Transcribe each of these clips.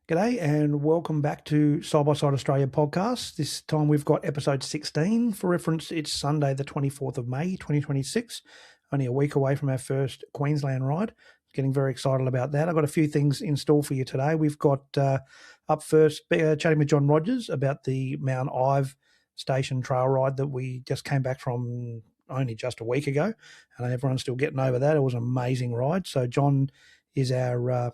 G'day and welcome back to Side by Side Australia podcast. This time we've got episode 16. For reference, it's Sunday the 24th of May 2026, only a week away from our first Queensland ride. Getting very excited about that. I've got a few things in store for you today. We've got up first chatting with John Rogers about the Mount Ive Station trail ride that we just came back from only just a week ago, and everyone's still getting over that. It was an amazing ride. So John is our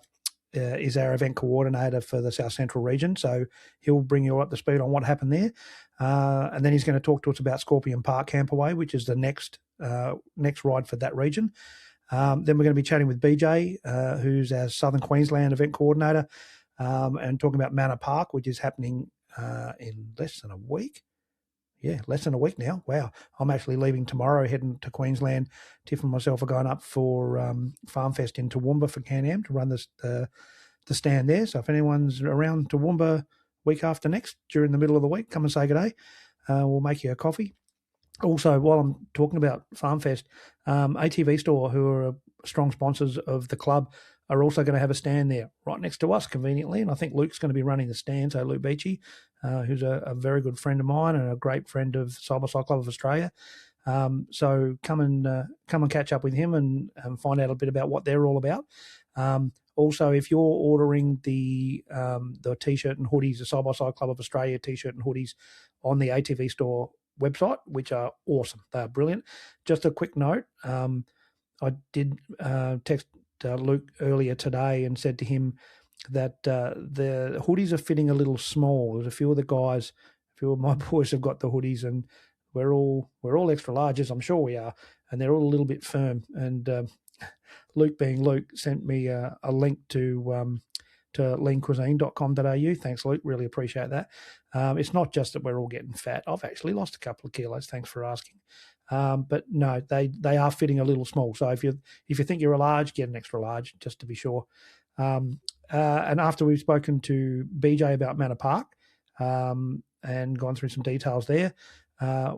event coordinator for the South Central region. So he'll bring you up to speed on what happened there. And then he's going to talk to us about Manar Park Camp Away, which is the next ride for that region. Then we're going to be chatting with BJ, who's our Southern Queensland event coordinator, and talking about Manar Park, which is happening in less than a week. Yeah, less than a week now. Wow. I'm actually leaving tomorrow, heading to Queensland. Tiff and myself are going up for Farm Fest in Toowoomba for Can-Am to run the stand there. So if anyone's around Toowoomba week after next during the middle of the week, come and say good day. We'll make you a coffee. Also, while I'm talking about Farm Fest, ATV Store, who are strong sponsors of the club, are also going to have a stand there right next to us conveniently. And I think Luke's going to be running the stand. So Luke Beachy, who's a very good friend of mine and a great friend of Side by Side Club of Australia. So come and catch up with him and find out a bit about what they're all about. Also, if you're ordering the T-shirt and hoodies, the Side by Side Club of Australia T-shirt and hoodies on the ATV Store website, which are awesome. They are brilliant. Just a quick note, I did text Luke earlier today and said to him that the hoodies are fitting a little small. There's a few of my boys have got the hoodies, and we're all extra larges, I'm sure we are, and they're all a little bit firm. And Luke, being Luke, sent me a link to leancuisine.com.au. Thanks, Luke. Really appreciate that. It's not just that we're all getting fat. I've actually lost a couple of kilos. Thanks for asking. But no, they are fitting a little small. So if you think you're a large, get an extra large just to be sure. And after we've spoken to BJ about Manar Park and gone through some details there,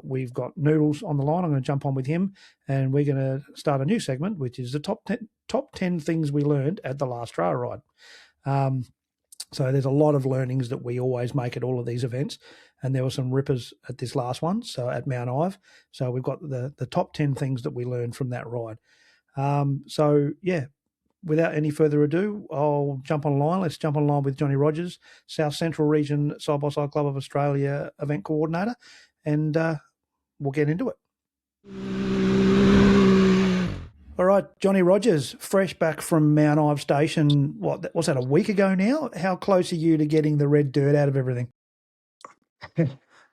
we've got Noodles on the line. I'm going to jump on with him, and we're going to start a new segment, which is the top 10 things we learned at the last trail ride. So there's a lot of learnings that we always make at all of these events, and there were some rippers at this last one, so at Mount Ive. So we've got the top 10 things that we learned from that ride. So yeah, without any further ado, I'll jump online. Let's jump online with Johnny Rogers, South Central Region Side by Side Club of Australia event coordinator, and we'll get into it. All right, Johnny Rogers, fresh back from Mount Ive Station. What was that, a week ago now? How close are you to getting the red dirt out of everything?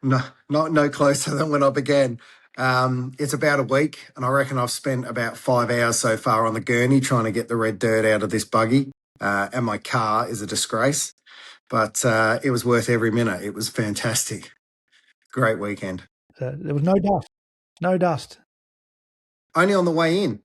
No closer than when I began. It's about a week, and I reckon I've spent about 5 hours so far on the gurney trying to get the red dirt out of this buggy. And my car is a disgrace, but it was worth every minute. It was fantastic. Great weekend. So there was no dust. No dust. Only on the way in.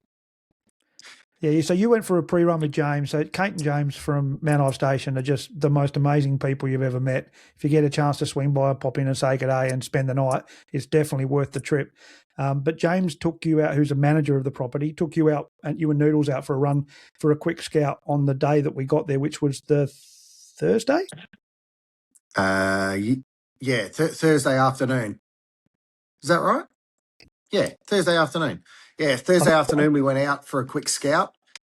Yeah, so you went for a pre-run with James. So Kate and James from Mount Ive Station are just the most amazing people you've ever met. If you get a chance to swing by, pop in and say good day and spend the night, it's definitely worth the trip. But James took you out, who's a manager of the property, took you out, and you and Noodles out for a run for a quick scout on the day that we got there, which was the Thursday? Thursday afternoon. Is that right? Yeah, Thursday afternoon. Yeah, Thursday afternoon we went out for a quick scout,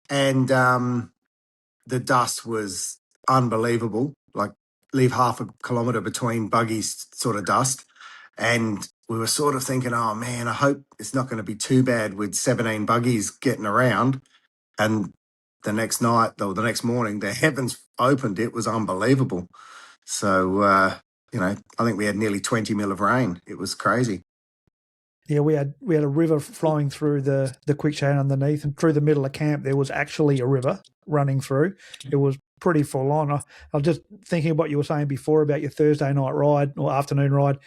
and the dust was unbelievable. Like, leave half a kilometre between buggies sort of dust. And we were sort of thinking, oh, man, I hope it's not going to be too bad with 17 buggies getting around. And the next next morning, the heavens opened. It was unbelievable. So, I think we had nearly 20 mil of rain. It was crazy. Yeah, we had a river flowing through the quick chain underneath, and through the middle of camp there was actually a river running through. It was pretty full on. I was just thinking of what you were saying before about your Thursday night ride or afternoon ride.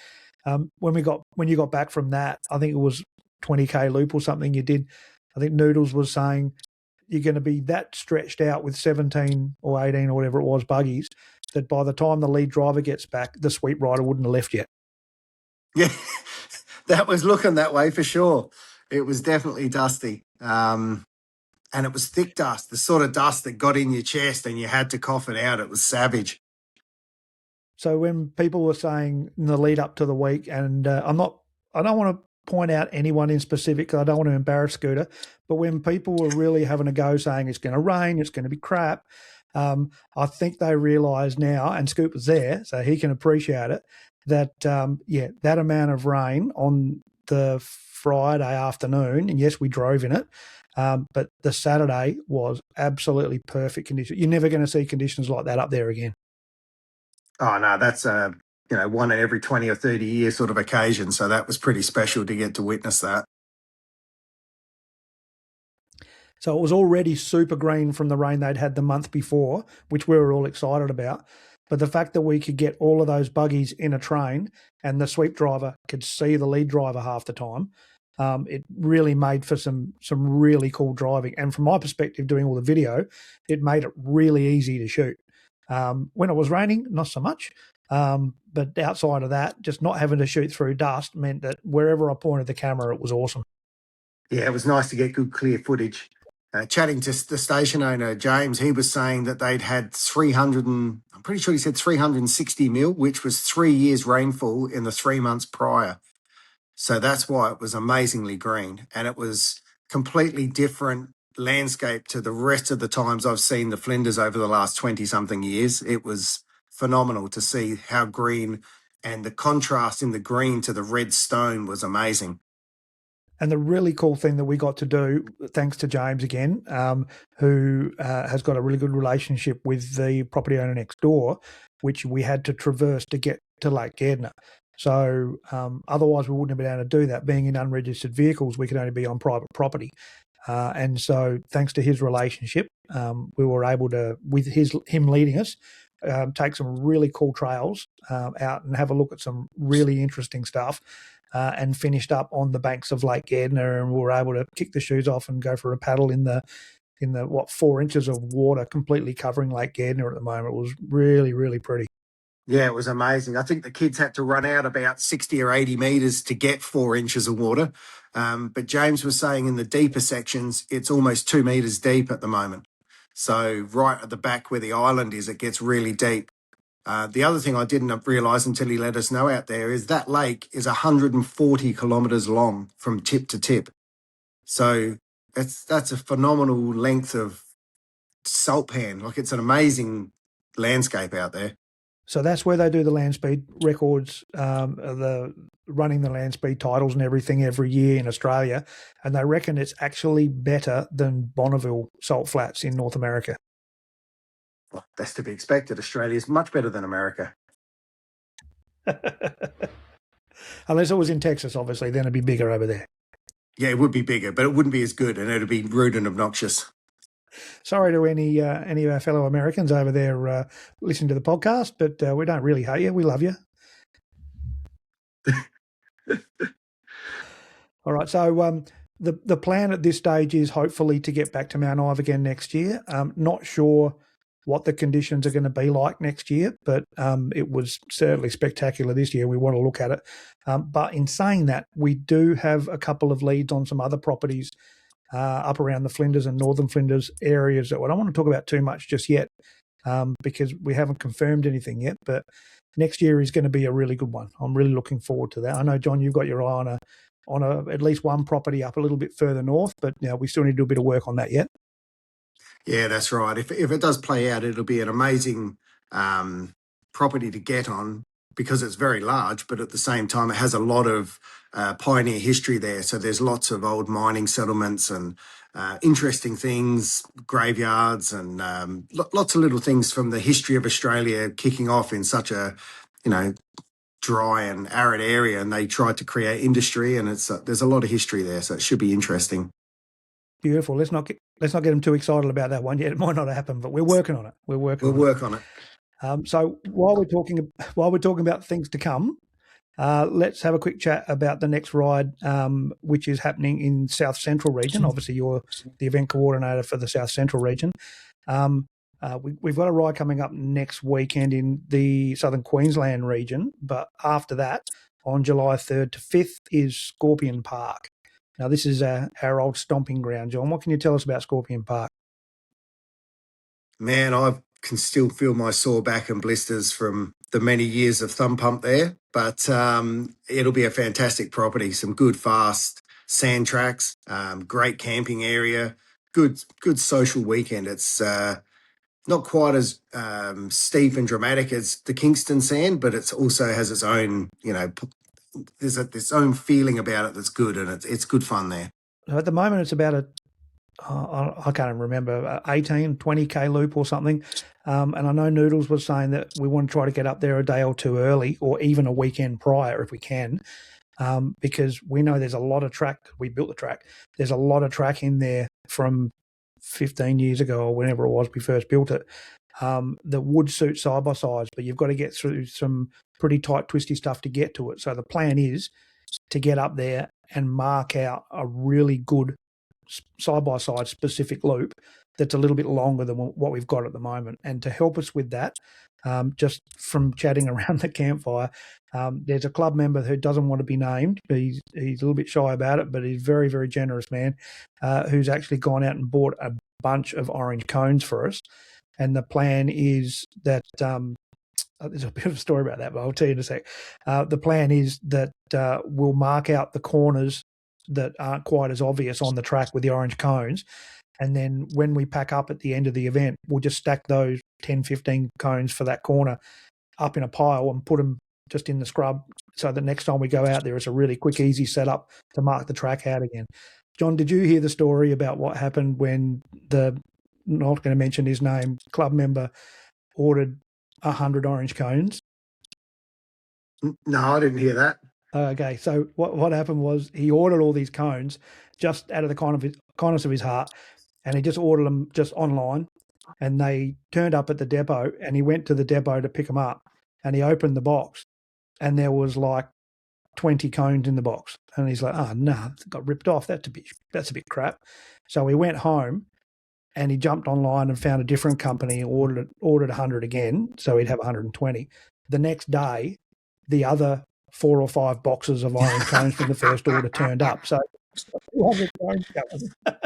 When you got back from that, I think it was 20k loop or something you did. I think Noodles was saying you're going to be that stretched out with 17 or 18 or whatever it was buggies that by the time the lead driver gets back, the sweep rider wouldn't have left yet. Yeah. That was looking that way for sure. It was definitely dusty. And it was thick dust, the sort of dust that got in your chest and you had to cough it out. It was savage. So when people were saying in the lead up to the week, and I don't want to point out anyone in specific because I don't want to embarrass Scooter, but when people were really having a go saying it's going to rain, it's going to be crap, I think they realise now, and Scoot was there, so he can appreciate it, that, that amount of rain on the Friday afternoon, and yes, we drove in it, but the Saturday was absolutely perfect condition. You're never going to see conditions like that up there again. Oh, no, that's a, one in every 20 or 30 year sort of occasion. So that was pretty special to get to witness that. So it was already super green from the rain they'd had the month before, which we were all excited about. But the fact that we could get all of those buggies in a train and the sweep driver could see the lead driver half the time, it really made for some really cool driving. And from my perspective, doing all the video, it made it really easy to shoot. When it was raining, not so much. But outside of that, just not having to shoot through dust meant that wherever I pointed the camera, it was awesome. Yeah, it was nice to get good, clear footage. Chatting to the station owner, James, he was saying that they'd had 300 and I'm pretty sure he said 360 mil, which was 3 years rainfall in the 3 months prior. So that's why it was amazingly green. And it was completely different landscape to the rest of the times I've seen the Flinders over the last 20-something years. It was phenomenal to see how green, and the contrast in the green to the red stone was amazing. And the really cool thing that we got to do, thanks to James again, who has got a really good relationship with the property owner next door, which we had to traverse to get to Lake Gardner. So otherwise we wouldn't have been able to do that. Being in unregistered vehicles, we could only be on private property. And so thanks to his relationship, we were able to, with him leading us, take some really cool trails out and have a look at some really interesting stuff. And finished up on the banks of Lake Gardner, and we were able to kick the shoes off and go for a paddle in the 4 inches of water completely covering Lake Gardner at the moment. It was really, really pretty. Yeah, it was amazing. I think the kids had to run out about 60 or 80 metres to get 4 inches of water. But James was saying in the deeper sections, it's almost 2 metres deep at the moment. So right at the back where the island is, it gets really deep. The other thing I didn't realise until he let us know out there is that lake is 140 kilometres long from tip to tip. So that's a phenomenal length of salt pan. Like, it's an amazing landscape out there. So that's where they do the land speed records, running the land speed titles and everything every year in Australia. And they reckon it's actually better than Bonneville salt flats in North America. Well, that's to be expected. Australia is much better than America. Unless it was in Texas, obviously, then it'd be bigger over there. Yeah, it would be bigger, but it wouldn't be as good, and it'd be rude and obnoxious. Sorry to any of our fellow Americans over there listening to the podcast, but we don't really hate you. We love you. All right, so the plan at this stage is hopefully to get back to Mount Isa again next year. Not sure what the conditions are going to be like next year, but it was certainly spectacular this year. We want to look at it. But in saying that, we do have a couple of leads on some other properties up around the Flinders and Northern Flinders areas that I don't want to talk about too much just yet because we haven't confirmed anything yet. But next year is going to be a really good one. I'm really looking forward to that. I know, John, you've got your eye on at least one property up a little bit further north, but we still need to do a bit of work on that yet. Yeah, that's right. If it does play out, it'll be an amazing property to get on because it's very large, but at the same time, it has a lot of pioneer history there. So there's lots of old mining settlements and interesting things, graveyards, and lots of little things from the history of Australia kicking off in such a, dry and arid area. And they tried to create industry, and there's a lot of history there. So it should be interesting. Beautiful. Let's not get them too excited about that one yet. It might not happen, but we're working on it. We'll work on it. So while we're talking about things to come, let's have a quick chat about the next ride, which is happening in South Central region. Obviously, you're the event coordinator for the South Central region. We've got a ride coming up next weekend in the Southern Queensland region, but after that, on July 3rd to 5th, is Scorpion Park. Now, this is our old stomping ground, John. What can you tell us about Scorpion Park? Man, I can still feel my sore back and blisters from the many years of thumb pump there, but it'll be a fantastic property. Some good fast sand tracks, great camping area, good social weekend. It's not quite as steep and dramatic as the Kingston sand, but it also has its own, there's its own feeling about it that's good, and it's good fun there. At the moment, it's about I can't remember, 18, 20K loop or something. And I know Noodles was saying that we want to try to get up there a day or two early, or even a weekend prior if we can, because we know there's a lot of track. We built the track. There's a lot of track in there from 15 years ago or whenever it was we first built it, that would suit side-by-sides, but you've got to get through some pretty tight, twisty stuff to get to it. So the plan is to get up there and mark out a really good side-by-side specific loop that's a little bit longer than what we've got at the moment. And to help us with that, just from chatting around the campfire, there's a club member who doesn't want to be named. He's a little bit shy about it, but he's a very, very generous man, who's actually gone out and bought a bunch of orange cones for us. And the plan is that there's a bit of a story about that, but I'll tell you in a sec. The plan is that we'll mark out the corners that aren't quite as obvious on the track with the orange cones. And then when we pack up at the end of the event, we'll just stack those 10, 15 cones for that corner up in a pile and put them just in the scrub, so that next time we go out there, it's a really quick, easy setup to mark the track out again. John, did you hear the story about what happened when not going to mention his name, club member ordered 100 orange cones? No, I didn't hear that. Okay, so what happened was he ordered all these cones just out of the kindness of his heart, and he just ordered them just online, and they turned up at the depot, and he went to the depot to pick them up, and he opened the box, and there was like 20 cones in the box, and he's like, "Oh no, it got ripped off. That's a bit crap." So he went home, and he jumped online and found a different company and ordered 100 again, so he'd have 120. The next day, the other 4 or 5 boxes of orange cones from the first order turned up. So 200 cones coming.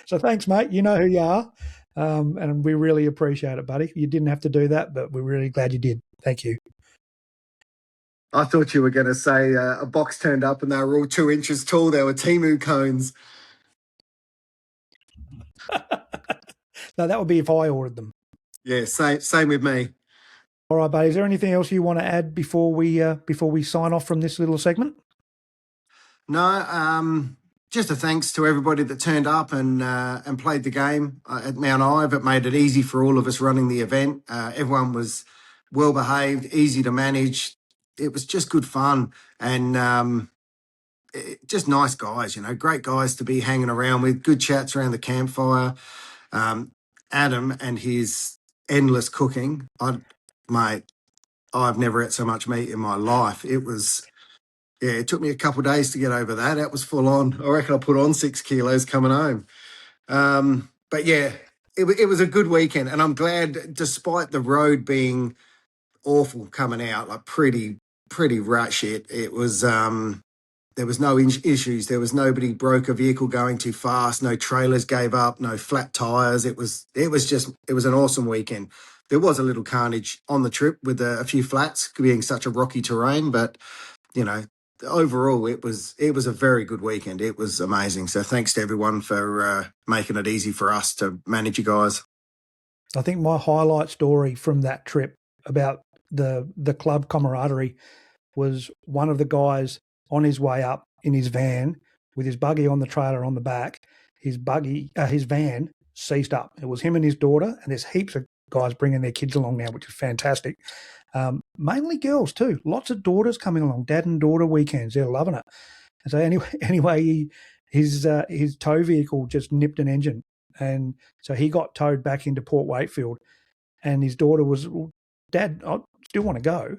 So thanks, mate. You know who you are, and we really appreciate it, buddy. You didn't have to do that, but we're really glad you did. Thank you. I thought you were going to say a box turned up and they were all 2 inches tall. They were Temu cones. No, that would be if I ordered them. Yeah, same with me. All right, buddy. Is there anything else you want to add before we sign off from this little segment? No, just a thanks to everybody that turned up and played the game at Mount Ive. It made it easy for all of us running the event. Everyone was well behaved, easy to manage. It was just good fun, and just nice guys. Great guys to be hanging around with. Good chats around the campfire. Adam and his endless cooking. Mate, I've never ate so much meat in my life. It took me a couple of days to get over that. That was full on. I reckon I put on 6 kilos coming home. But yeah, it was a good weekend, and I'm glad, despite the road being awful coming out, like pretty rat shit. It was there was no issues. There was nobody broke a vehicle going too fast. No trailers gave up. No flat tires. It was an awesome weekend. There was a little carnage on the trip with a few flats being such a rocky terrain, but overall it was a very good weekend. It was amazing. So thanks to everyone for making it easy for us to manage you guys. I think my highlight story from that trip about the club camaraderie was one of the guys on his way up in his van with his buggy on the trailer on the back. His van ceased up. It was him and his daughter, and there's heaps of guys bringing their kids along now, which is fantastic. Mainly girls too. Lots of daughters coming along. Dad and daughter weekends. They're loving it. And so anyway, his tow vehicle just nipped an engine, and so he got towed back into Port Wakefield. And his daughter was, "Dad, I still want to go."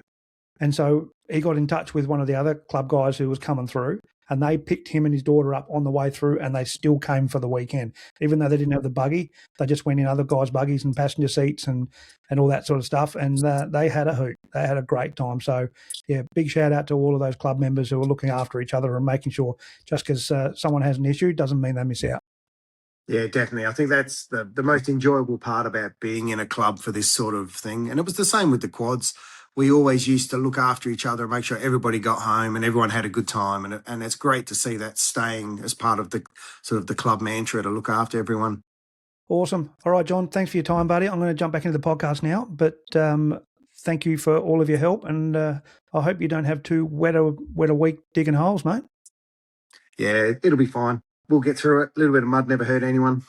And so he got in touch with one of the other club guys who was coming through, and they picked him and his daughter up on the way through, and they still came for the weekend. Even though they didn't have the buggy, they just went in other guys' buggies and passenger seats and all that sort of stuff, and they had a hoot. They had a great time. So, yeah, big shout out to all of those club members who are looking after each other and making sure just because someone has an issue doesn't mean they miss out. Yeah, definitely. I think that's the most enjoyable part about being in a club for this sort of thing. And it was the same with the quads. we always used to look after each other and make sure everybody got home and everyone had a good time. And it's great to see that staying as part of the sort of the club mantra to look after everyone. Awesome. All right, John, thanks for your time, buddy. I'm going to jump back into the podcast now, but thank you for all of your help, and I hope you don't have too wet a week digging holes, mate. Yeah, it'll be fine. We'll get through it. A little bit of mud never hurt anyone.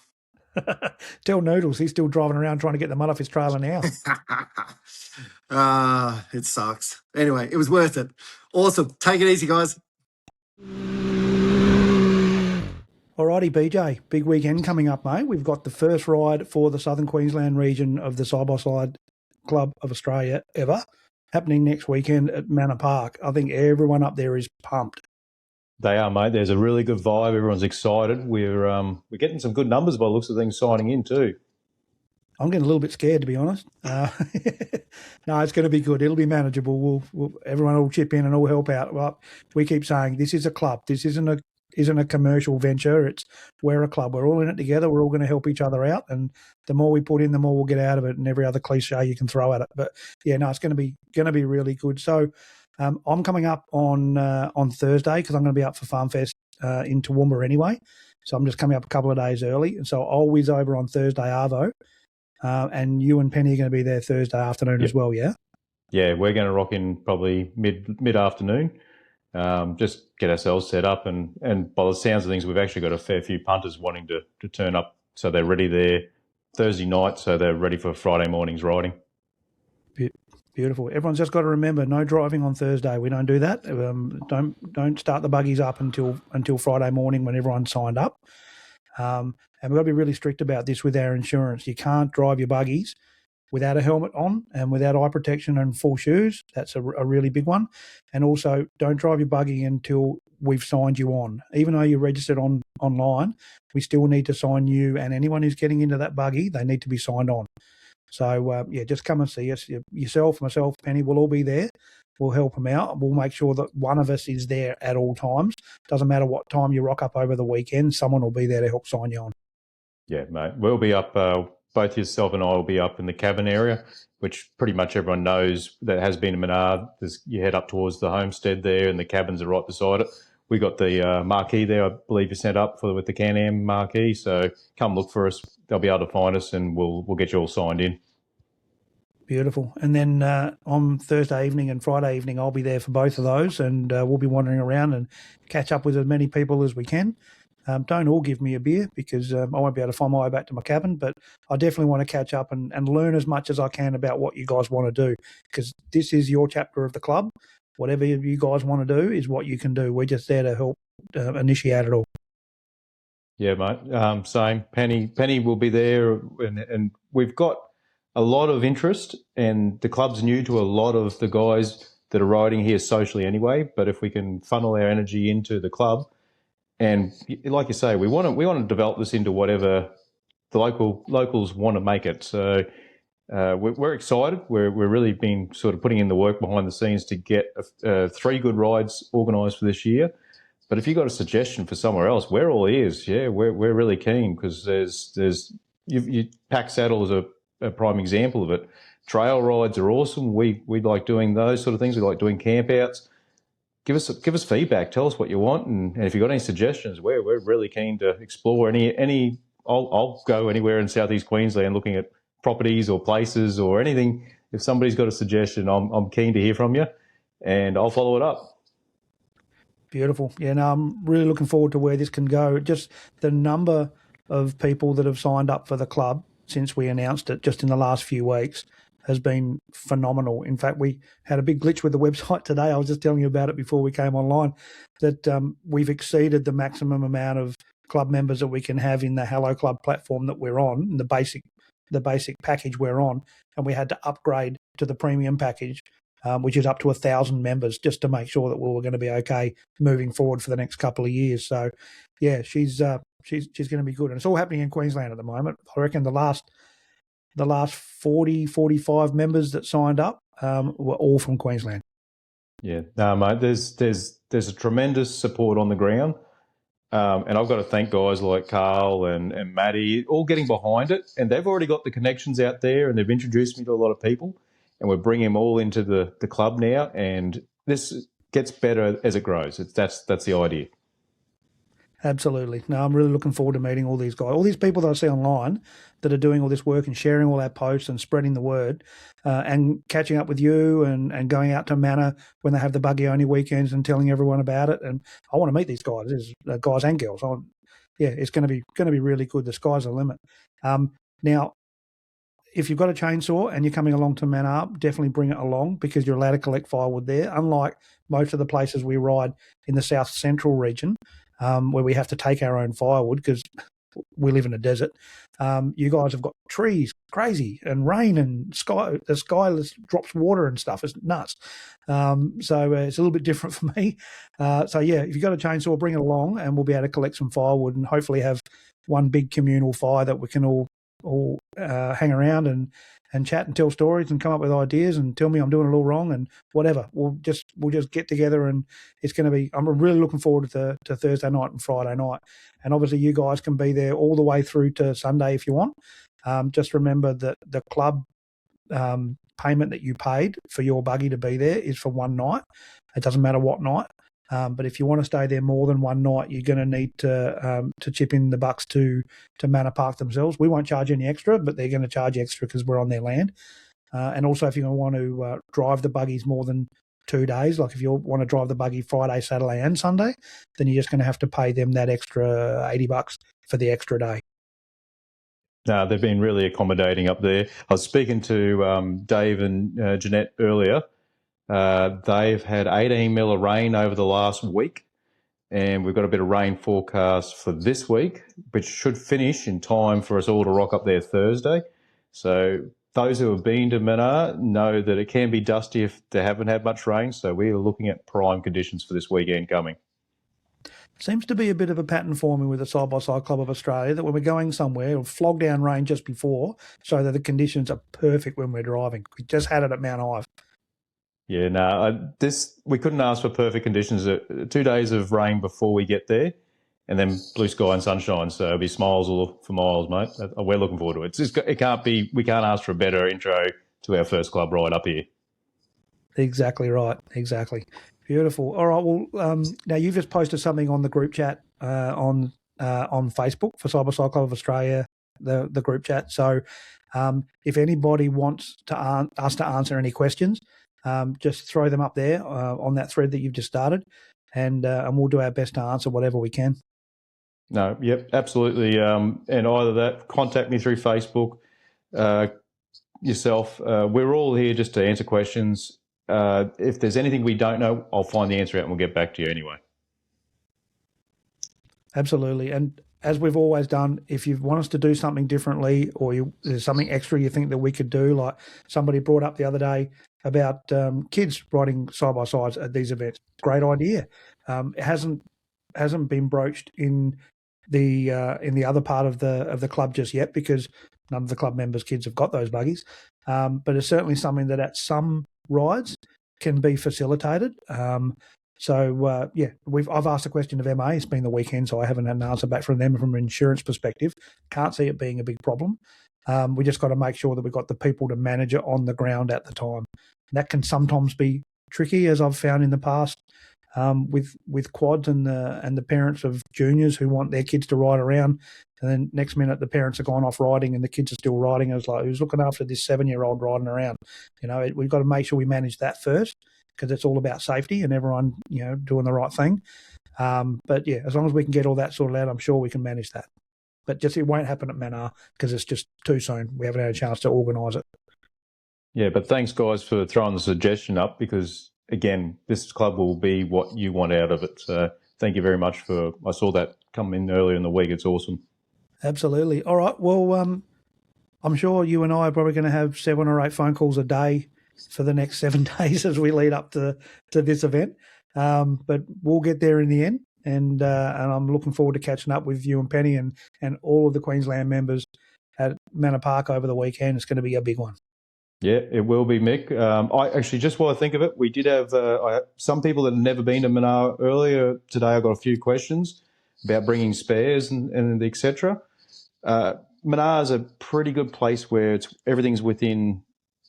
Tell Noodles he's still driving around trying to get the mud off his trailer now. It sucks. Anyway, it was worth it. Awesome. Take it easy, guys. Alrighty, BJ, big weekend coming up, mate. We've got the first ride for the Southern Queensland region of the Side-by-Side Club of Australia ever, happening next weekend at Manar Park. I think everyone up there is pumped. They are, mate. There's a really good vibe. Everyone's excited. We're getting some good numbers by the looks of things signing in too. I'm getting a little bit scared, to be honest. No, it's going to be good. It'll be manageable. Everyone will chip in and all help out. Well, we keep saying this is a club. This isn't a commercial venture. We're a club. We're all in it together. We're all going to help each other out. And the more we put in, the more we'll get out of it. And every other cliche you can throw at it. But yeah, no, it's going to be really good. So I'm coming up on Thursday because I'm going to be up for Farm Fest in Toowoomba anyway. So I'm just coming up a couple of days early. And so I'll whiz over on Thursday Arvo. And you and Penny are going to be there Thursday afternoon as well, yeah? Yeah, we're going to rock in probably mid-afternoon. Just get ourselves set up, and by the sounds of things, we've actually got a fair few punters wanting to turn up, so they're ready there Thursday night, so they're ready for Friday morning's riding. Beautiful. Everyone's just got to remember, no driving on Thursday. We don't do that. Don't start the buggies up until Friday morning when everyone's signed up. And we've got to be really strict about this with our insurance. You can't drive your buggies without a helmet on and without eye protection and full shoes. That's a really big one. And also, don't drive your buggy until we've signed you on. Even though you're registered online, we still need to sign you, and anyone who's getting into that buggy, they need to be signed on. So, just come and see us. Yourself, myself, Penny, we'll all be there. We'll help them out. We'll make sure that one of us is there at all times. Doesn't matter what time you rock up over the weekend, someone will be there to help sign you on. Yeah, mate. We'll be up, both yourself and I will be up in the cabin area, which pretty much everyone knows that has been in Manar. You head up towards the homestead there, and the cabins are right beside it. We got the marquee there, I believe you sent up with the Can-Am marquee. So come look for us. They'll be able to find us, and we'll get you all signed in. Beautiful. And then on Thursday evening and Friday evening, I'll be there for both of those, and we'll be wandering around and catch up with as many people as we can. Don't all give me a beer because I won't be able to find my way back to my cabin, but I definitely want to catch up and learn as much as I can about what you guys want to do, because this is your chapter of the club. Whatever you guys want to do is what you can do. We're just there to help initiate it all. Yeah, mate. Same. Penny will be there, and we've got a lot of interest, and the club's new to a lot of the guys that are riding here socially anyway. But if we can funnel our energy into the club, and like you say, we want to develop this into whatever the locals want to make it. So we're excited. We're really been sort of putting in the work behind the scenes to get 3 good rides organised for this year. But if you got a suggestion for somewhere else, we're all ears. Yeah, we're really keen, because there's Pack Saddle is a prime example of it. Trail rides are awesome. We like doing those sort of things. We like doing camp outs. Give us feedback. Tell us what you want, and if you've got any suggestions, we're really keen to explore any. I'll go anywhere in Southeast Queensland looking at properties or places or anything. If somebody's got a suggestion, I'm keen to hear from you, and I'll follow it up. Beautiful. Yeah, no, I'm really looking forward to where this can go. Just the number of people that have signed up for the club since we announced it just in the last few weeks has been phenomenal. In fact, we had a big glitch with the website today. I was just telling you about it before we came online, that we've exceeded the maximum amount of club members that we can have in the Hello Club platform that we're on, the basic package we're on, and we had to upgrade to the premium package, which is up to 1,000 members, just to make sure that we were going to be okay moving forward for the next couple of years. So, yeah, she's going to be good, and it's all happening in Queensland at the moment. I reckon the last 40, 45 members that signed up were all from Queensland. Yeah, no, mate. There's a tremendous support on the ground, and I've got to thank guys like Carl and Matty, all getting behind it, and they've already got the connections out there, and they've introduced me to a lot of people. and we're bringing them all into the club now, and this gets better as it grows. That's the idea. Absolutely. No, I'm really looking forward to meeting all these guys, all these people that I see online that are doing all this work and sharing all our posts and spreading the word, and catching up with you and going out to Manor when they have the buggy only weekends and telling everyone about it. And I want to meet these guys, guys and girls. It's going to be really good. The sky's the limit. Now, if you've got a chainsaw and you're coming along to Manar, definitely bring it along because you're allowed to collect firewood there. Unlike most of the places we ride in the south central region, where we have to take our own firewood because we live in a desert. You guys have got trees, crazy, and rain and sky. The sky drops water and stuff. It's nuts. So it's a little bit different for me. So yeah, if you've got a chainsaw, bring it along, and we'll be able to collect some firewood and hopefully have one big communal fire that we can all hang around and chat and tell stories and come up with ideas and tell me I'm doing it all wrong and whatever. We'll just get together, and it's going to be. I'm really looking forward to Thursday night and Friday night, and obviously you guys can be there all the way through to Sunday if you want. Just remember that the club payment that you paid for your buggy to be there is for one night. It doesn't matter what night. But if you want to stay there more than one night, you're going to need to chip in the bucks to Manar Park themselves. We won't charge any extra, but they're going to charge extra because we're on their land. And also, if you want to drive the buggies more than 2 days, like if you want to drive the buggy Friday, Saturday, and Sunday, then you're just going to have to pay them that extra $80 for the extra day. No, they've been really accommodating up there. I was speaking to Dave and Jeanette earlier. They've had 18 mil of rain over the last week, and we've got a bit of rain forecast for this week, which should finish in time for us all to rock up there Thursday. So those who have been to Manar know that it can be dusty if they haven't had much rain, so we are looking at prime conditions for this weekend coming. Seems to be a bit of a pattern forming with the Side-by-Side Club of Australia that when we're going somewhere, it'll flog down rain just before so that the conditions are perfect when we're driving. We just had it at Mount Ive. Yeah, no, we couldn't ask for perfect conditions. 2 days of rain before we get there, and then blue sky and sunshine. So it'll be smiles all for miles, mate. We're looking forward to it. We can't ask for a better intro to our first club ride up here. Exactly right. Exactly. Beautiful. All right. Well, now you've just posted something on the group chat on Facebook for Side-by-Side Club of Australia, the group chat. So if anybody wants us to answer any questions, just throw them up there on that thread that you've just started, and we'll do our best to answer whatever we can. No, yep, absolutely. And either that, contact me through Facebook, yourself. We're all here just to answer questions. If there's anything we don't know, I'll find the answer out and we'll get back to you anyway. Absolutely. And as we've always done, if you want us to do something differently or there's something extra you think that we could do, like somebody brought up the other day about kids riding side-by-sides at these events. Great idea. It hasn't been broached in the other part of the club just yet because none of the club members' kids have got those buggies. But it's certainly something that at some rides can be facilitated. I've asked a question of MA. It's been the weekend, so I haven't had an answer back from them from an insurance perspective. Can't see it being a big problem. We just got to make sure that we've got the people to manage it on the ground at the time. That can sometimes be tricky, as I've found in the past, with quads and the parents of juniors who want their kids to ride around, and then next minute the parents have gone off riding and the kids are still riding. It's like, who's looking after this 7-year-old riding around? We've got to make sure we manage that first because it's all about safety and everyone doing the right thing. But yeah, as long as we can get all that sorted out, I'm sure we can manage that. But just it won't happen at Manar because it's just too soon. We haven't had a chance to organise it. Yeah, but thanks, guys, for throwing the suggestion up because, again, this club will be what you want out of it. So thank you very much I saw that come in earlier in the week. It's awesome. Absolutely. All right. Well, I'm sure you and I are probably going to have 7 or 8 phone calls a day for the next 7 days as we lead up to this event. But we'll get there in the end. And I'm looking forward to catching up with you and Penny and all of the Queensland members at Manar Park over the weekend. It's going to be a big one. Yeah, it will be, Mick. I actually, just while I think of it, we did have some people that have never been to Manar earlier today. I got a few questions about bringing spares and et cetera. Manar is a pretty good place where everything's within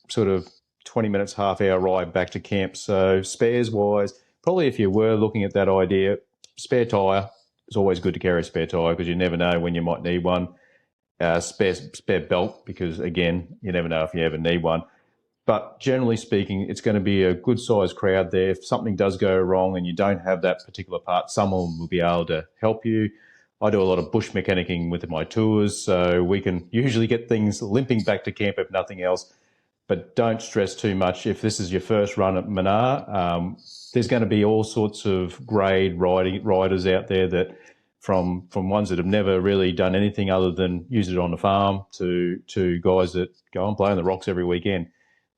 sort of 20 minutes, half hour ride back to camp. So spares wise, probably if you were looking at that idea, spare tyre. It's always good to carry a spare tyre because you never know when you might need one. Spare belt because, again, you never know if you ever need one. But generally speaking, it's going to be a good-sized crowd there. If something does go wrong and you don't have that particular part, someone will be able to help you. I do a lot of bush mechanicking with my tours, so we can usually get things limping back to camp if nothing else. But don't stress too much. If this is your first run at Manar, there's going to be all sorts of grade riders out there that from ones that have never really done anything other than use it on the farm to guys that go and play on the rocks every weekend.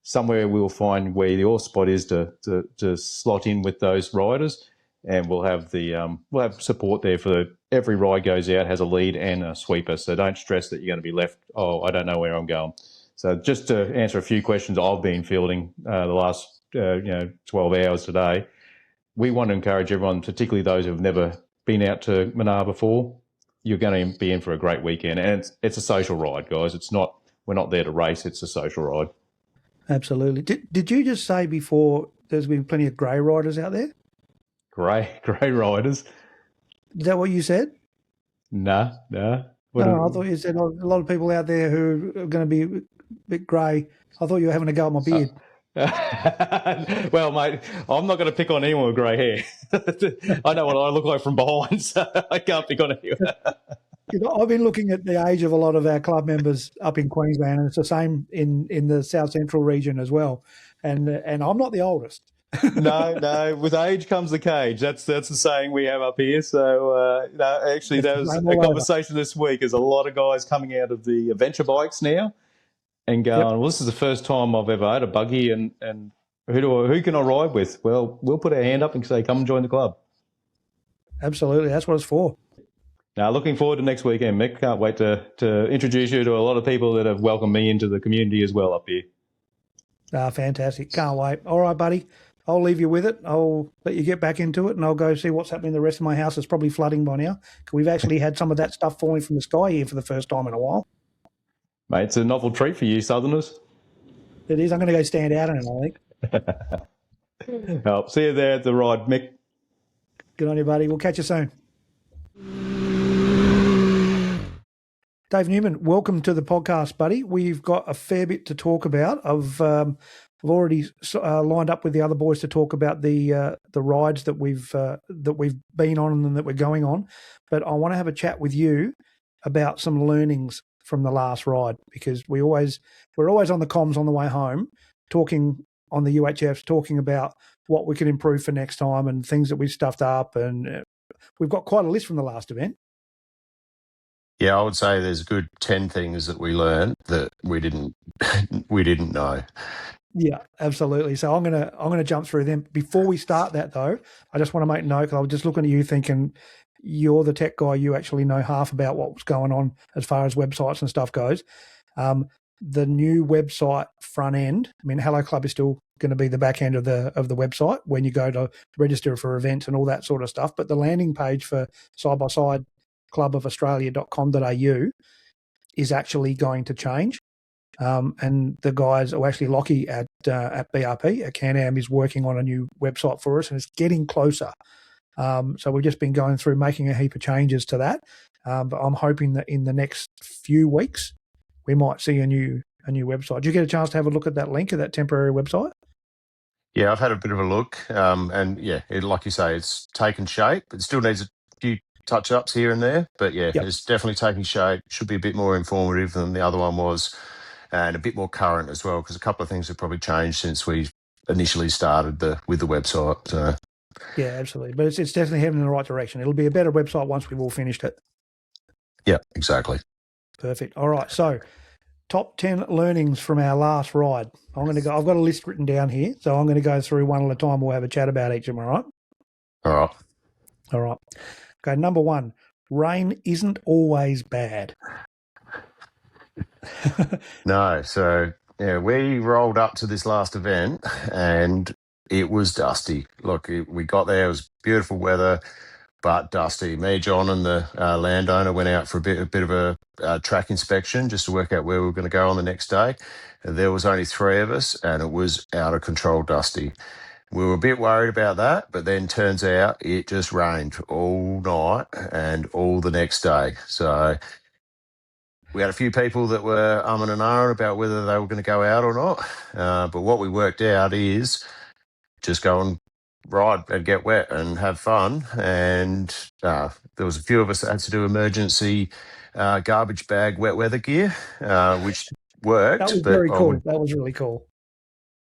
Somewhere we'll find where your spot is to slot in with those riders, and we'll have support there for every ride goes out has a lead and a sweeper. So don't stress that you're going to be left. Oh, I don't know where I'm going. So just to answer a few questions I've been fielding the last 12 hours today, we want to encourage everyone, particularly those who've never been out to Manar before. You're going to be in for a great weekend, and it's a social ride, guys. We're not there to race. It's a social ride. Absolutely. Did you just say before there's been plenty of grey riders out there? Grey riders? Is that what you said? No. No, I thought you said a lot of people out there who are going to be a bit grey. I thought you were having a go at my beard. Well, mate, I'm not going to pick on anyone with grey hair. I know what I look like from behind, so I can't pick on anyone. I've been looking at the age of a lot of our club members up in Queensland, and it's the same in the South Central region as well. And I'm not the oldest. No. With age comes the cage. That's the saying we have up here. So actually, there was a conversation this week. There's a lot of guys coming out of the adventure bikes now and going, well, this is the first time I've ever had a buggy, and who can I ride with? Well, we'll put our hand up and say, come and join the club. Absolutely, that's what it's for. Now, looking forward to next weekend, Mick. Can't wait to introduce you to a lot of people that have welcomed me into the community as well up here. Fantastic. Can't wait. All right, buddy. I'll leave you with it. I'll let you get back into it, and I'll go see what's happening in the rest of my house. It's probably flooding by now. We've actually had some of that stuff falling from the sky here for the first time in a while. Mate, it's a novel treat for you Southerners. It is. I'm going to go stand out in it, I think. Well, see you there at the ride, Mick. Good on you, buddy. We'll catch you soon. Dave Newman, welcome to the podcast, buddy. We've got a fair bit to talk about. I've already lined up with the other boys to talk about the rides that we've been on and that we're going on. But I want to have a chat with you about some learnings from the last ride, because we're always on the comms on the way home, talking on the UHFs, talking about what we can improve for next time and things that we've stuffed up, and we've got quite a list from the last event. Yeah, I would say there's a good 10 things that we learned that we didn't know. Yeah, absolutely. So I'm gonna jump through them. Before we start that, though, I just want to make note, because I was just looking at you thinking, you're the tech guy, you actually know half about what's going on as far as websites and stuff goes. The new website front end, I mean, Hello Club is still going to be the back end of the website when you go to register for events and all that sort of stuff. But the landing page for side-by-side clubofaustralia.com.au is actually going to change. And the guys, or actually Lockie at BRP, at Can-Am, is working on a new website for us, and it's getting closer. So we've just been going through making a heap of changes to that. But I'm hoping that in the next few weeks, we might see a new website. Did you get a chance to have a look at that link of that temporary website? Yeah, I've had a bit of a look. And yeah, like you say, it's taken shape. It still needs a few touch-ups here and there. But yeah, Yep. It's definitely taking shape. Should be a bit more informative than the other one was, and a bit more current as well, because a couple of things have probably changed since we initially started with the website. So. Yeah, absolutely. But it's definitely heading in the right direction. It'll be a better website once we've all finished it. Yeah, exactly. Perfect. All right. So top 10 learnings from our last ride. I've got a list written down here, so I'm going to go through one at a time. We'll have a chat about each of them, all right? All right. Okay, number 1, rain isn't always bad. No, so yeah, we rolled up to this last event and it was dusty. Look, we got there, it was beautiful weather. but dusty. Me, John, and the landowner went out for a bit of a track inspection just to work out where we were going to go on the next day. And there was only 3 of us, and it was out of control dusty. We were a bit worried about that, but then turns out it just rained all night and all the next day. So we had a few people that were and ahhing about whether they were going to go out or not. But what we worked out is just go and ride and get wet and have fun. And there was a few of us that had to do emergency garbage bag wet weather gear, which worked. That was but very cool. That was really cool.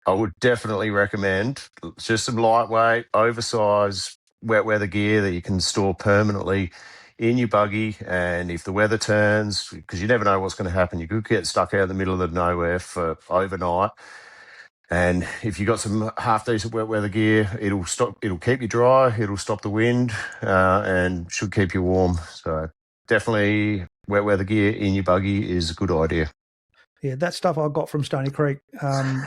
I would definitely recommend just some lightweight, oversized wet weather gear that you can store permanently in your buggy. And if the weather turns, because you never know what's going to happen, you could get stuck out in the middle of nowhere for overnight. And if you've got some half decent wet weather gear, it'll keep you dry, it'll stop the wind, and should keep you warm. So definitely wet weather gear in your buggy is a good idea. Yeah, that stuff I got from Stony Creek,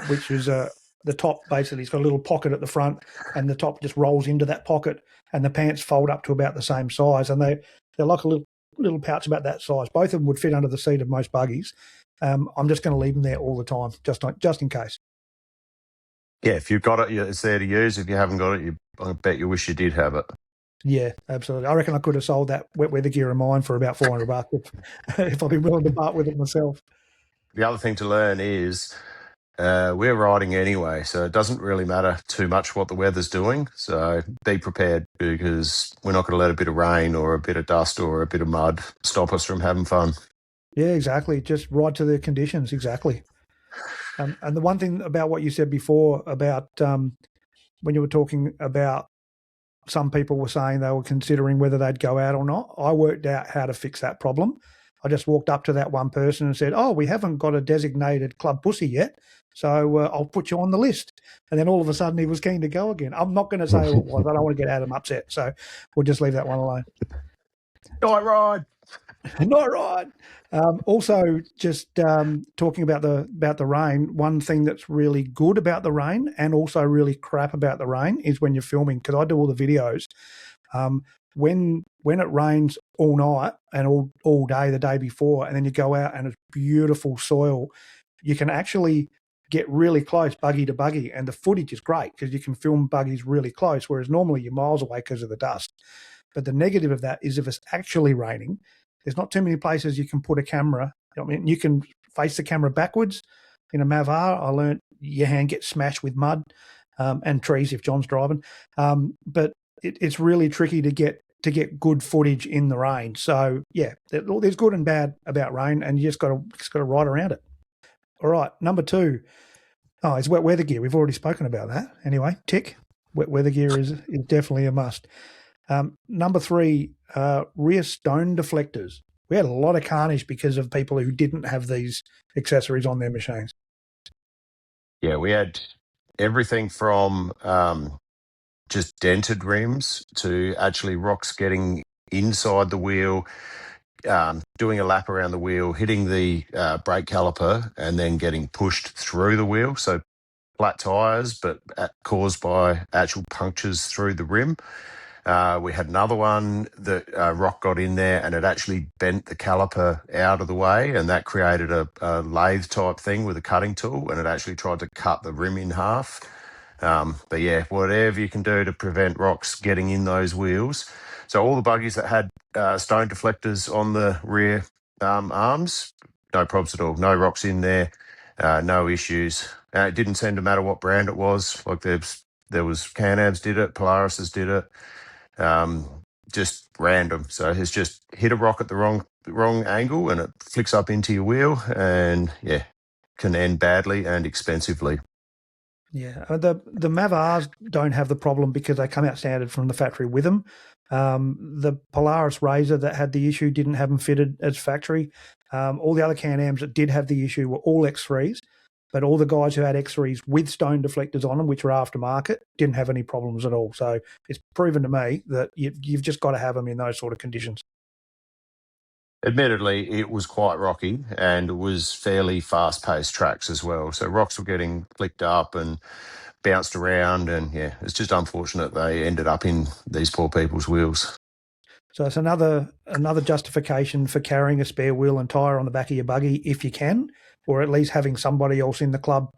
which is the top basically. It's got a little pocket at the front, and the top just rolls into that pocket, and the pants fold up to about the same size, and they're like a little pouch about that size. Both of them would fit under the seat of most buggies. I'm just going to leave them there all the time, just in case. Yeah, if you've got it, it's there to use. If you haven't got it, I bet you wish you did have it. Yeah, absolutely. I reckon I could have sold that wet weather gear of mine for about $400 if I'd been willing to part with it myself. The other thing to learn is we're riding anyway, so it doesn't really matter too much what the weather's doing. So be prepared, because we're not going to let a bit of rain or a bit of dust or a bit of mud stop us from having fun. Yeah, exactly. Just ride to the conditions, exactly. And the one thing about what you said before about when you were talking about some people were saying they were considering whether they'd go out or not, I worked out how to fix that problem. I just walked up to that one person and said, "Oh, we haven't got a designated club pussy yet, so I'll put you on the list." And then all of a sudden he was keen to go again. I'm not going to say who it was. I don't want to get Adam upset, so we'll just leave that one alone. Night ride. Not right. Also, just talking about the rain. One thing that's really good about the rain, and also really crap about the rain, is when you're filming. Because I do all the videos. When it rains all night and all day the day before, and then you go out and it's beautiful soil, you can actually get really close buggy to buggy, and the footage is great because you can film buggies really close, whereas normally you're miles away because of the dust. But the negative of that is if it's actually raining, there's not too many places you can put a camera. I mean, you can face the camera backwards. In a Mavar, I learned your hand gets smashed with mud and trees if John's driving. But it's really tricky to get good footage in the rain. So yeah, there's good and bad about rain, and you just got to ride around it. All right, number 2. Oh, it's wet weather gear. We've already spoken about that. Anyway, tick. Wet weather gear is definitely a must. Number 3, rear stone deflectors. We had a lot of carnage because of people who didn't have these accessories on their machines. Yeah, we had everything from just dented rims to actually rocks getting inside the wheel, doing a lap around the wheel, hitting the brake caliper, and then getting pushed through the wheel. So flat tyres, but caused by actual punctures through the rim. We had another one that rock got in there and it actually bent the caliper out of the way, and that created a lathe type thing with a cutting tool, and it actually tried to cut the rim in half. But yeah, whatever you can do to prevent rocks getting in those wheels. So all the buggies that had stone deflectors on the rear arms, no problems at all. No rocks in there, no issues. It didn't seem to matter what brand it was. Like there was Can-Am's did it, Polaris's did it. Just random. So it's just hit a rock at the wrong angle and it flicks up into your wheel, and yeah, can end badly and expensively. Yeah, the Mavars don't have the problem because they come out standard from the factory with them. The Polaris Razor that had the issue didn't have them fitted as factory. All the other Can-Ams that did have the issue were all X3s, but all the guys who had X3s with stone deflectors on them, which were aftermarket, didn't have any problems at all. So it's proven to me that you've just got to have them in those sort of conditions. Admittedly, it was quite rocky and it was fairly fast-paced tracks as well. So rocks were getting flicked up and bounced around, and yeah, it's just unfortunate they ended up in these poor people's wheels. So it's another justification for carrying a spare wheel and tyre on the back of your buggy if you can, or at least having somebody else in the club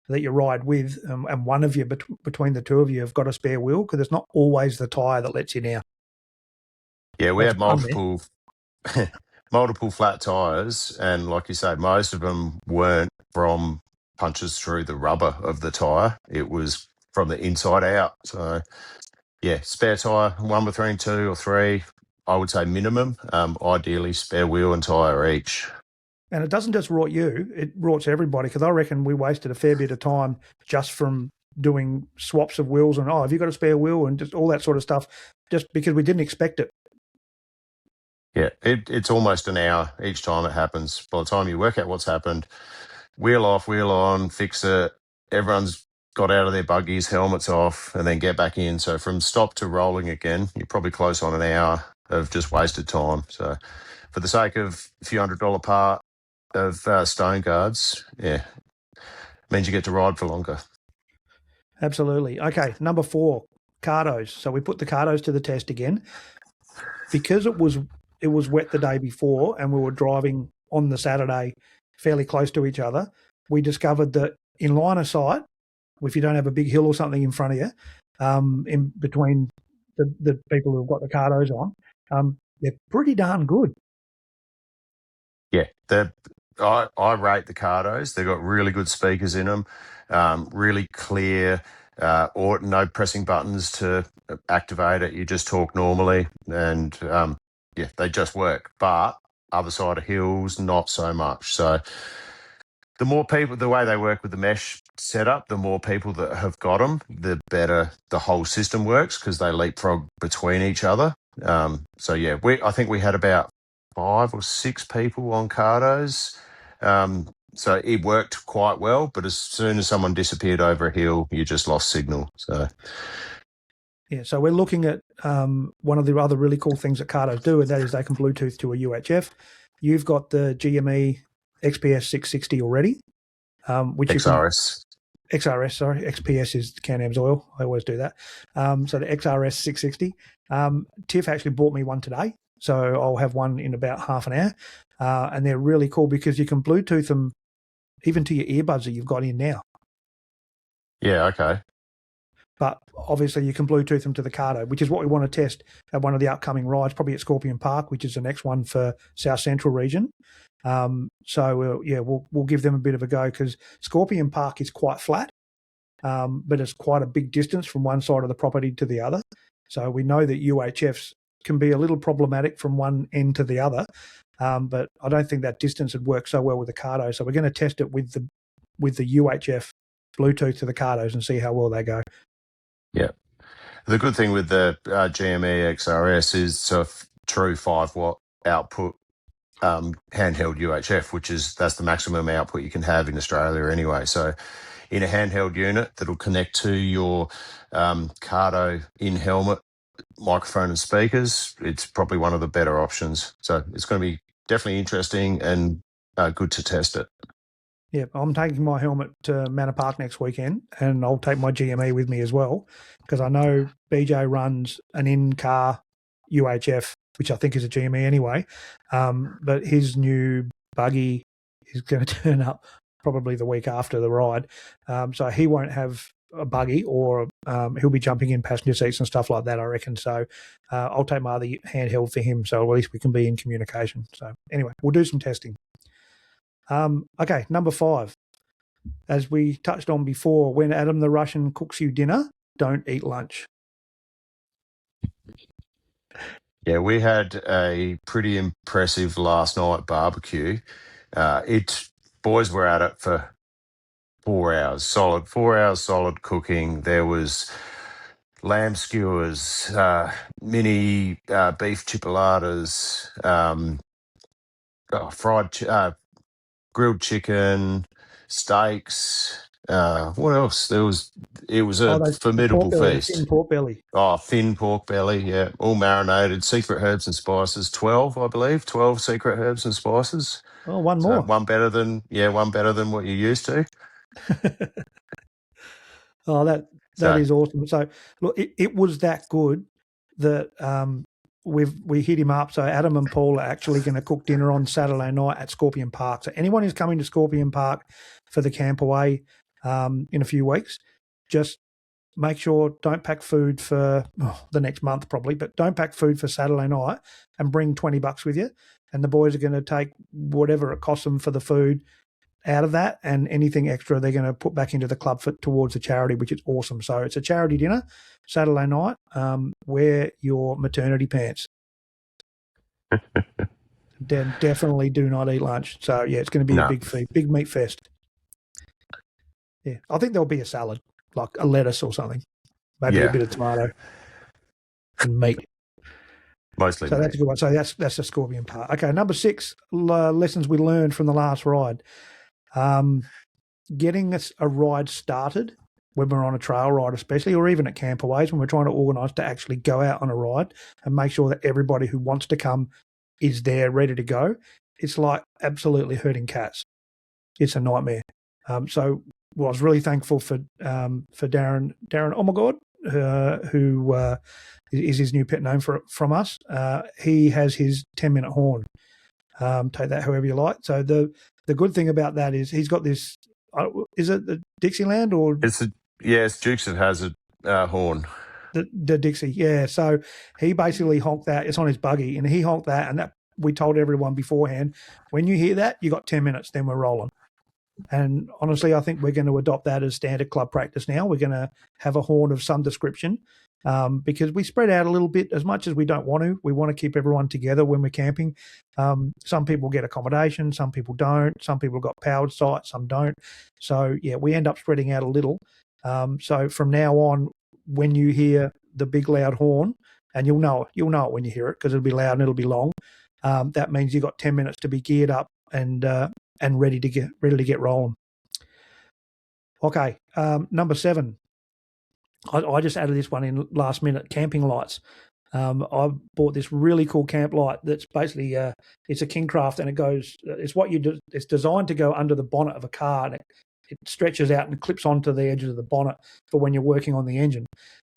that you ride with, and one of you between the two of you have got a spare wheel, because it's not always the tyre that lets you down. Yeah, we That's had multiple flat tires, and like you say, most of them weren't from punches through the rubber of the tire. It was from the inside out. So yeah, spare tire, one between 2 or 3, I would say minimum. Ideally, spare wheel and tire each. And it doesn't just rot you, it rots everybody, because I reckon we wasted a fair bit of time just from doing swaps of wheels and, have you got a spare wheel, and just all that sort of stuff, just because we didn't expect it. Yeah, it's almost an hour each time it happens. By the time you work out what's happened, wheel off, wheel on, fix it, everyone's got out of their buggies, helmets off, and then get back in. So from stop to rolling again, you're probably close on an hour of just wasted time. So for the sake of a few $100 part of stone guards, yeah, means you get to ride for longer. Absolutely. Okay, number 4, cardos. So we put the cardos to the test again. Because it was wet the day before and we were driving on the Saturday fairly close to each other, we discovered that in line of sight, if you don't have a big hill or something in front of you, in between the people who've got the cardos on, they're pretty darn good. Yeah, I rate the cardos. They've got really good speakers in them, really clear, or no pressing buttons to activate it. You just talk normally, and yeah, they just work. But other side of hills, not so much. So the more people, the way they work with the mesh setup, the more people that have got them, the better the whole system works, because they leapfrog between each other. So yeah, I think we had about 5 or 6 people on cardos. So it worked quite well, but as soon as someone disappeared over a hill, you just lost signal. So yeah, so we're looking at one of the other really cool things that cardos do, and that is they can Bluetooth to a UHF. You've got the GME XPS 660 already, which XRS. XRS, sorry. XPS is Can-Am's oil. I always do that. So the XRS 660. Tiff actually bought me one today, so I'll have one in about half an hour. And they're really cool because you can Bluetooth them even to your earbuds that you've got in now. Yeah, okay. But obviously you can Bluetooth them to the Cardo, which is what we want to test at one of the upcoming rides, probably at Scorpion Park, which is the next one for South Central region. So we'll give them a bit of a go, because Scorpion Park is quite flat, but it's quite a big distance from one side of the property to the other. So we know that UHFs can be a little problematic from one end to the other, but I don't think that distance would work so well with the Cardo. So we're going to test it with the UHF Bluetooth to the Cardos and see how well they go. Yeah. The good thing with the GME XRS is it's a true 5-watt output handheld UHF, that's the maximum output you can have in Australia anyway. So in a handheld unit that'll connect to your Cardo in-helmet microphone and speakers, it's probably one of the better options. So it's going to be definitely interesting and good to test it. Yeah, I'm taking my helmet to Manor Park next weekend, and I'll take my GME with me as well, because I know BJ runs an in-car UHF, which I think is a GME anyway, but his new buggy is going to turn up probably the week after the ride, so he won't have a buggy, or he'll be jumping in passenger seats and stuff like that, I reckon. So I'll take my other handheld for him, so at least we can be in communication. So anyway, we'll do some testing. Okay, number 5. As we touched on before, when Adam the Russian cooks you dinner, don't eat lunch. Yeah, we had a pretty impressive last night barbecue. Boys were at it for 4 hours solid cooking. There was lamb skewers, mini beef chipolatas, grilled chicken, steaks. What else? It was a formidable feast. Thin pork belly. Oh, thin pork belly, yeah. All marinated, secret herbs and spices. 12, I believe. 12 secret herbs and spices. Oh, one more. One better than what you're used to. Oh, that is awesome. So look, it was that good that we hit him up. So Adam and Paul are actually going to cook dinner on Saturday night at Scorpion Park. So anyone who's coming to Scorpion Park for the camp away in a few weeks, just make sure don't pack food for the next month probably, but don't pack food for Saturday night and bring $20 with you. And the boys are going to take whatever it costs them for the food out of that, and anything extra they're going to put back into the club towards the charity, which is awesome. So it's a charity dinner Saturday night. Wear your maternity pants. Definitely do not eat lunch. So yeah, it's going to be a big feast, big meat fest. Yeah, I think there'll be a salad, like a lettuce or something, maybe a bit of tomato and meat. Mostly. So that's a good one. So that's the Scorpion Park. Okay, number 6, lessons we learned from the last ride. Getting a ride started when we're on a trail ride, especially, or even at campaways when we're trying to organise to actually go out on a ride and make sure that everybody who wants to come is there, ready to go. It's like absolutely herding cats. It's a nightmare. So I was really thankful for Darren. Oh my God, who is his new pet name from us. He has his 10-minute horn. Take that however you like. So the good thing about that is he's got this. Is it the Dixieland or? It's Dukes that has a horn. The Dixie, yeah. So he basically honked that. It's on his buggy, and he honked that, and that we told everyone beforehand. When you hear that, you got 10 minutes, then we're rolling. And honestly, I think we're going to adopt that as standard club practice now. We're going to have a horn of some description because we spread out a little bit as much as we don't want to. We want to keep everyone together when we're camping. Some people get accommodation, some people don't. Some people got powered sites, some don't. So, yeah, we end up spreading out a little. So from now on, when you hear the big loud horn, and you'll know it when you hear it because it'll be loud and it'll be long, that means you've got 10 minutes to be geared up and ready to get rolling. Okay, number 7. I just added this one in last minute. Camping lights. I bought this really cool camp light that's basically it's a Kingcraft, and it goes. It's what you do. It's designed to go under the bonnet of a car, and it stretches out and clips onto the edges of the bonnet for when you're working on the engine.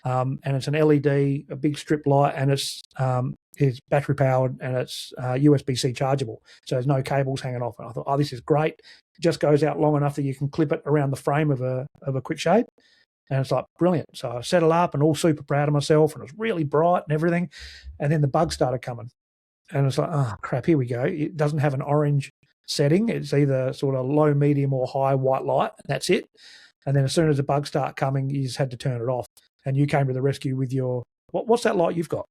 And it's an LED, a big strip light, and it's battery powered, and it's USB-C chargeable. So there's no cables hanging off. And I thought, oh, this is great. It just goes out long enough that you can clip it around the frame of a quick shade. And it's like brilliant. So I set it up and all super proud of myself, and it was really bright and everything. And then the bugs started coming. And it's like, oh, crap, here we go. It doesn't have an orange setting. It's either sort of low, medium, or high white light. And that's it. And then as soon as the bugs start coming, you just had to turn it off. And you came to the rescue with your what's that light you've got?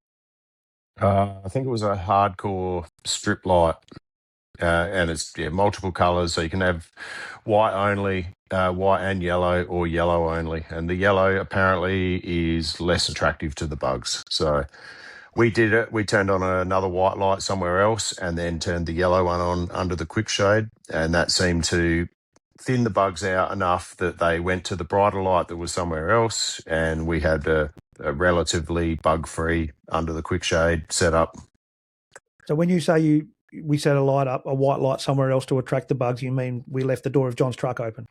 I think it was a hardcore strip light, and it's multiple colours. So you can have white only, white and yellow, or yellow only. And the yellow apparently is less attractive to the bugs. So we did it. We turned on another white light somewhere else, and then turned the yellow one on under the quick shade, and that seemed to thin the bugs out enough that they went to the brighter light that was somewhere else, and we had a relatively bug-free under the quick shade setup. So when you say we set a white light somewhere else to attract the bugs, you mean we left the door of John's truck open?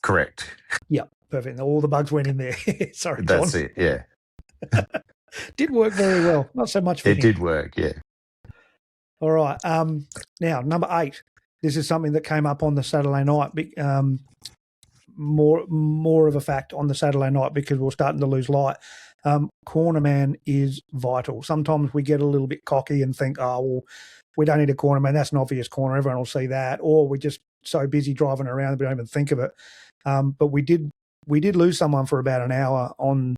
Correct. Yep, perfect. All the bugs went in there. Sorry, John. That's it, yeah. Did work very well. Not so much for him. It did work, yeah. All right. Now, number 8. This is something that came up on the Saturday night, more of a fact on the Saturday night because we're starting to lose light. Corner man is vital. Sometimes we get a little bit cocky and think, oh, well, we don't need a corner man. That's an obvious corner. Everyone will see that. Or we're just so busy driving around that we don't even think of it. But we did lose someone for about an hour on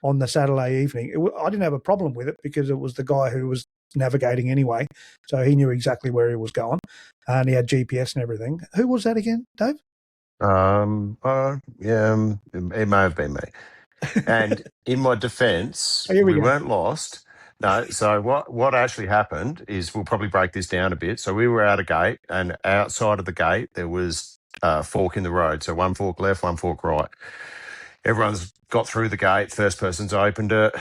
the Saturday evening. I didn't have a problem with it because it was the guy who was navigating anyway. So he knew exactly where he was going. And he had GPS and everything. Who was that again, Dave? It may have been me. And in my defence, we weren't lost. No, so what actually happened is, we'll probably break this down a bit. So we were at a gate, and outside of the gate there was a fork in the road. So one fork left, one fork right. Everyone's got through the gate. First person's opened it.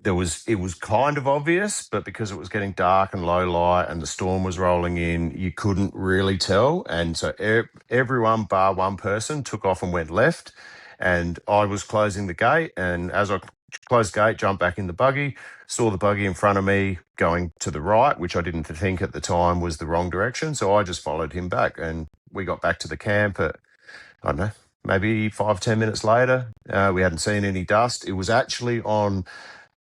It was kind of obvious, but because it was getting dark and low light and the storm was rolling in, you couldn't really tell. And so everyone bar one person took off and went left, and I was closing the gate. And as I closed the gate, jumped back in the buggy, saw the buggy in front of me going to the right, which I didn't think at the time was the wrong direction. So I just followed him back, and we got back to the camp at, I don't know, maybe 5-10 minutes later. We hadn't seen any dust. It was actually on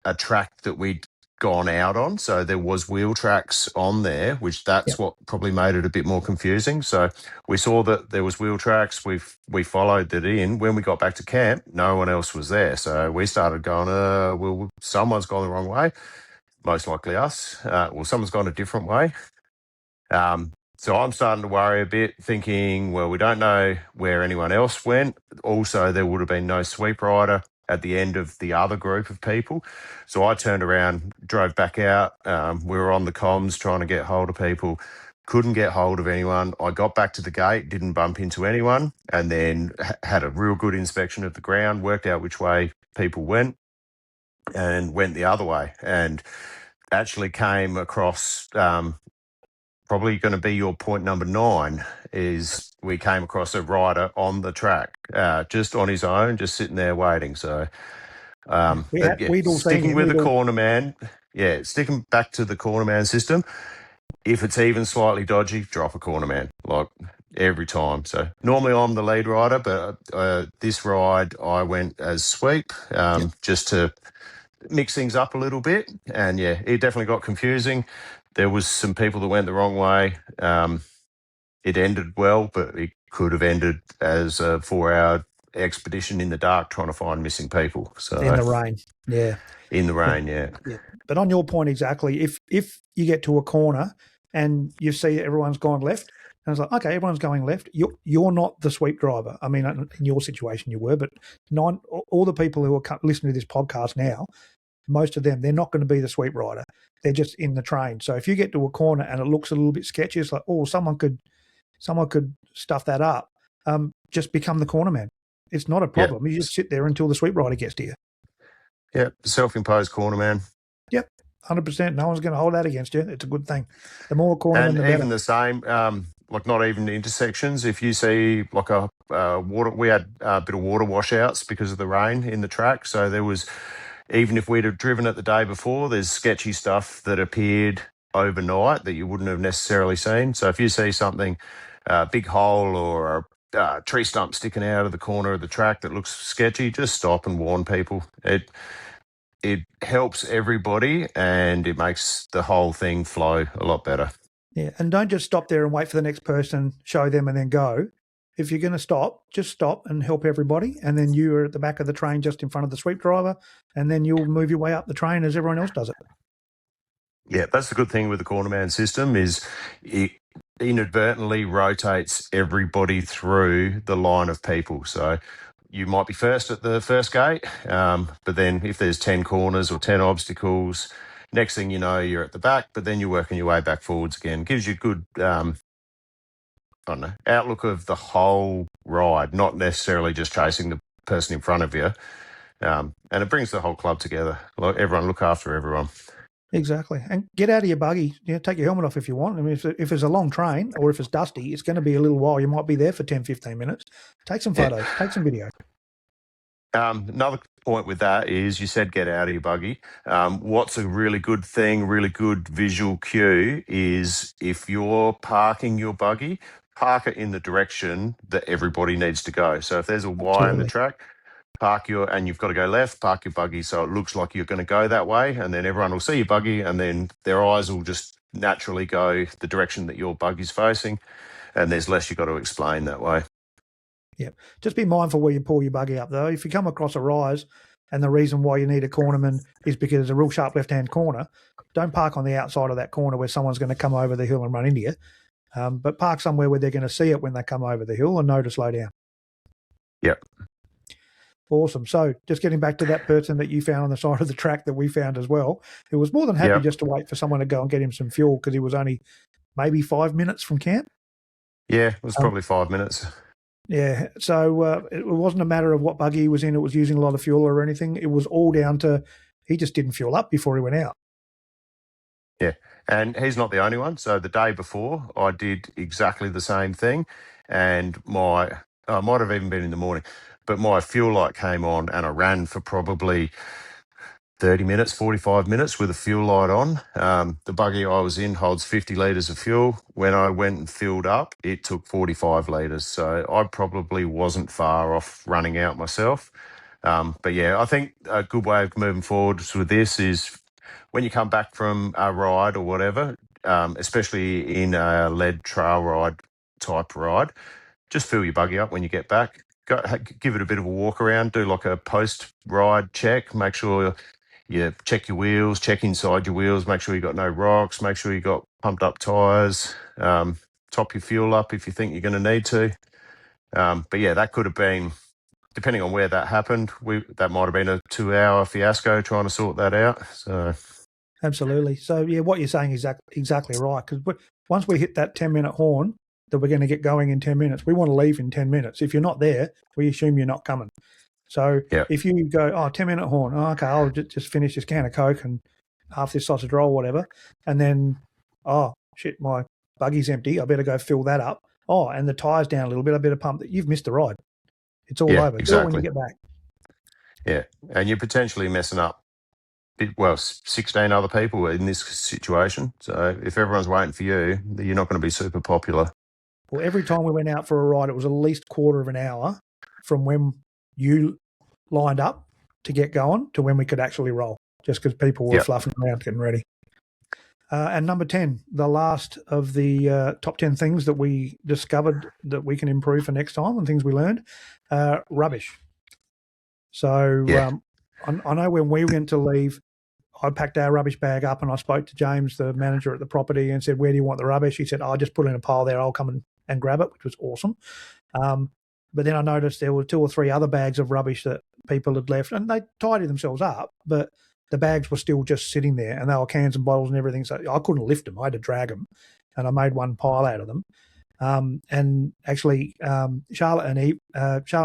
a track that we'd gone out on. So there was wheel tracks on there, which that's what probably made it a bit more confusing. So we saw that there was wheel tracks. We followed that in. When we got back to camp, no one else was there. So we started going, well, someone's gone the wrong way. Most likely us. Well, someone's gone a different way. So I'm starting to worry a bit, thinking, well, we don't know where anyone else went. Also, there would have been no sweep rider at the end of the other group of people. So I turned around, drove back out. We were on the comms trying to get hold of people. Couldn't get hold of anyone. I got back to the gate, didn't bump into anyone, and then had a real good inspection of the ground, worked out which way people went, and went the other way. And actually came across... probably going to be your point number 9, is we came across a rider on the track, just on his own, just sitting there waiting. So We'd all seen sticking him. with the corner man. Yeah, sticking back to the corner man system. If it's even slightly dodgy, drop a corner man, like every time. So normally I'm the lead rider, but this ride I went as sweep, just to mix things up a little bit. And yeah, it definitely got confusing. There was some people that went the wrong way. It ended well, but it could have ended as a 4-hour expedition in the dark trying to find missing people. So in the rain, in the rain, yeah. But on your point exactly, if you get to a corner and you see everyone's gone left, and it's like, okay, everyone's going left, you're not the sweep driver. I mean, in your situation you were, but all the people who are listening to this podcast now, most of them, they're not going to be the sweep rider. They're just in the train. So if you get to a corner and it looks a little bit sketchy, it's like, oh, someone could stuff that up. Just become the corner man. It's not a problem. You just sit there until the sweep rider gets to you. Yeah, self-imposed corner man. Yep, 100%. No one's going to hold that against you. It's a good thing. The more cornermen, the better. And even the same, like not even intersections. If you see like a water, we had a bit of water washouts because of the rain in the track. So there was, even if we'd have driven it the day before, there's sketchy stuff that appeared overnight that you wouldn't have necessarily seen. So if you see something, a big hole or a tree stump sticking out of the corner of the track that looks sketchy, just stop and warn people. It helps everybody and it makes the whole thing flow a lot better. Yeah, and don't just stop there and wait for the next person, show them and then go. If you're going to stop, just stop and help everybody, and then you are at the back of the train just in front of the sweep driver, and then you'll move your way up the train as everyone else does it. Yeah, that's the good thing with the cornerman system is it inadvertently rotates everybody through the line of people. So you might be first at the first gate, but then if there's 10 corners or 10 obstacles, next thing you know, you're at the back, but then you're working your way back forwards again. Gives you good outlook of the whole ride, not necessarily just chasing the person in front of you. And it brings the whole club together. Everyone look after everyone. Exactly. And get out of your buggy. Take your helmet off if you want. I mean, if it's a long train or if it's dusty, it's going to be a little while. You might be there for 10, 15 minutes. Take some photos. Take some video. Another point with that is you said get out of your buggy. What's a really good thing, really good visual cue is if you're parking your buggy, park it in the direction that everybody needs to go. So if there's a Y in the track, and you've got to go left, park your buggy so it looks like you're going to go that way, and then everyone will see your buggy and then their eyes will just naturally go the direction that your buggy's facing, and there's less you've got to explain that way. Yeah. Just be mindful where you pull your buggy up, though. If you come across a rise and the reason why you need a cornerman is because it's a real sharp left-hand corner, don't park on the outside of that corner where someone's going to come over the hill and run into you, but park somewhere where they're going to see it when they come over the hill and know to slow down. Yep. Awesome. So just getting back to that person that you found on the side of the track that we found as well, he was more than happy just to wait for someone to go and get him some fuel because he was only maybe 5 minutes from camp. Yeah, it was probably 5 minutes. Yeah, so it wasn't a matter of what buggy he was in, it was using a lot of fuel or anything. It was all down to he just didn't fuel up before he went out. Yeah, and he's not the only one. So the day before, I did exactly the same thing, and I might have even been in the morning, but my fuel light came on and I ran for probably 30 minutes, 45 minutes with a fuel light on. The buggy I was in holds 50 litres of fuel. When I went and filled up, it took 45 litres. So I probably wasn't far off running out myself. But yeah, I think a good way of moving forward with this is when you come back from a ride or whatever, especially in a lead trail ride type ride, just fill your buggy up when you get back. Give it a bit of a walk around, do like a post-ride check, make sure you check your wheels, check inside your wheels, make sure you got no rocks, make sure you got pumped up tyres, top your fuel up if you think you're going to need to. But yeah, that could have been, depending on where that happened, that might have been a 2-hour fiasco trying to sort that out. So Absolutely. So yeah, what you're saying is exactly right. Because once we hit that 10-minute horn that we're going to get going in 10 minutes, we want to leave in 10 minutes. If you're not there, we assume you're not coming. So if you go, 10-minute horn, okay, I'll just finish this can of Coke and half this sausage roll, whatever, and then, oh, shit, my buggy's empty. I better go fill that up. Oh, and the tire's down a little bit. I better pump that. You've missed the ride. It's all over. Exactly. Do it when you get back. Yeah, and you're potentially messing up, 16 other people in this situation. So if everyone's waiting for you, you're not going to be super popular. Well, every time we went out for a ride, it was at least quarter of an hour from when you lined up to get going to when we could actually roll, just because people were fluffing around getting ready. And number 10, the last of the top 10 things that we discovered that we can improve for next time and things we learned, rubbish. So I know when we went to leave, I packed our rubbish bag up and I spoke to James, the manager at the property, and said, where do you want the rubbish? He said, just put it in a pile there. I'll come and grab it, which was awesome. But then I noticed there were 2 or 3 other bags of rubbish that people had left, and they tidied themselves up, but the bags were still just sitting there, and they were cans and bottles and everything. So I couldn't lift them. I had to drag them, and I made one pile out of them. And actually, Charlotte and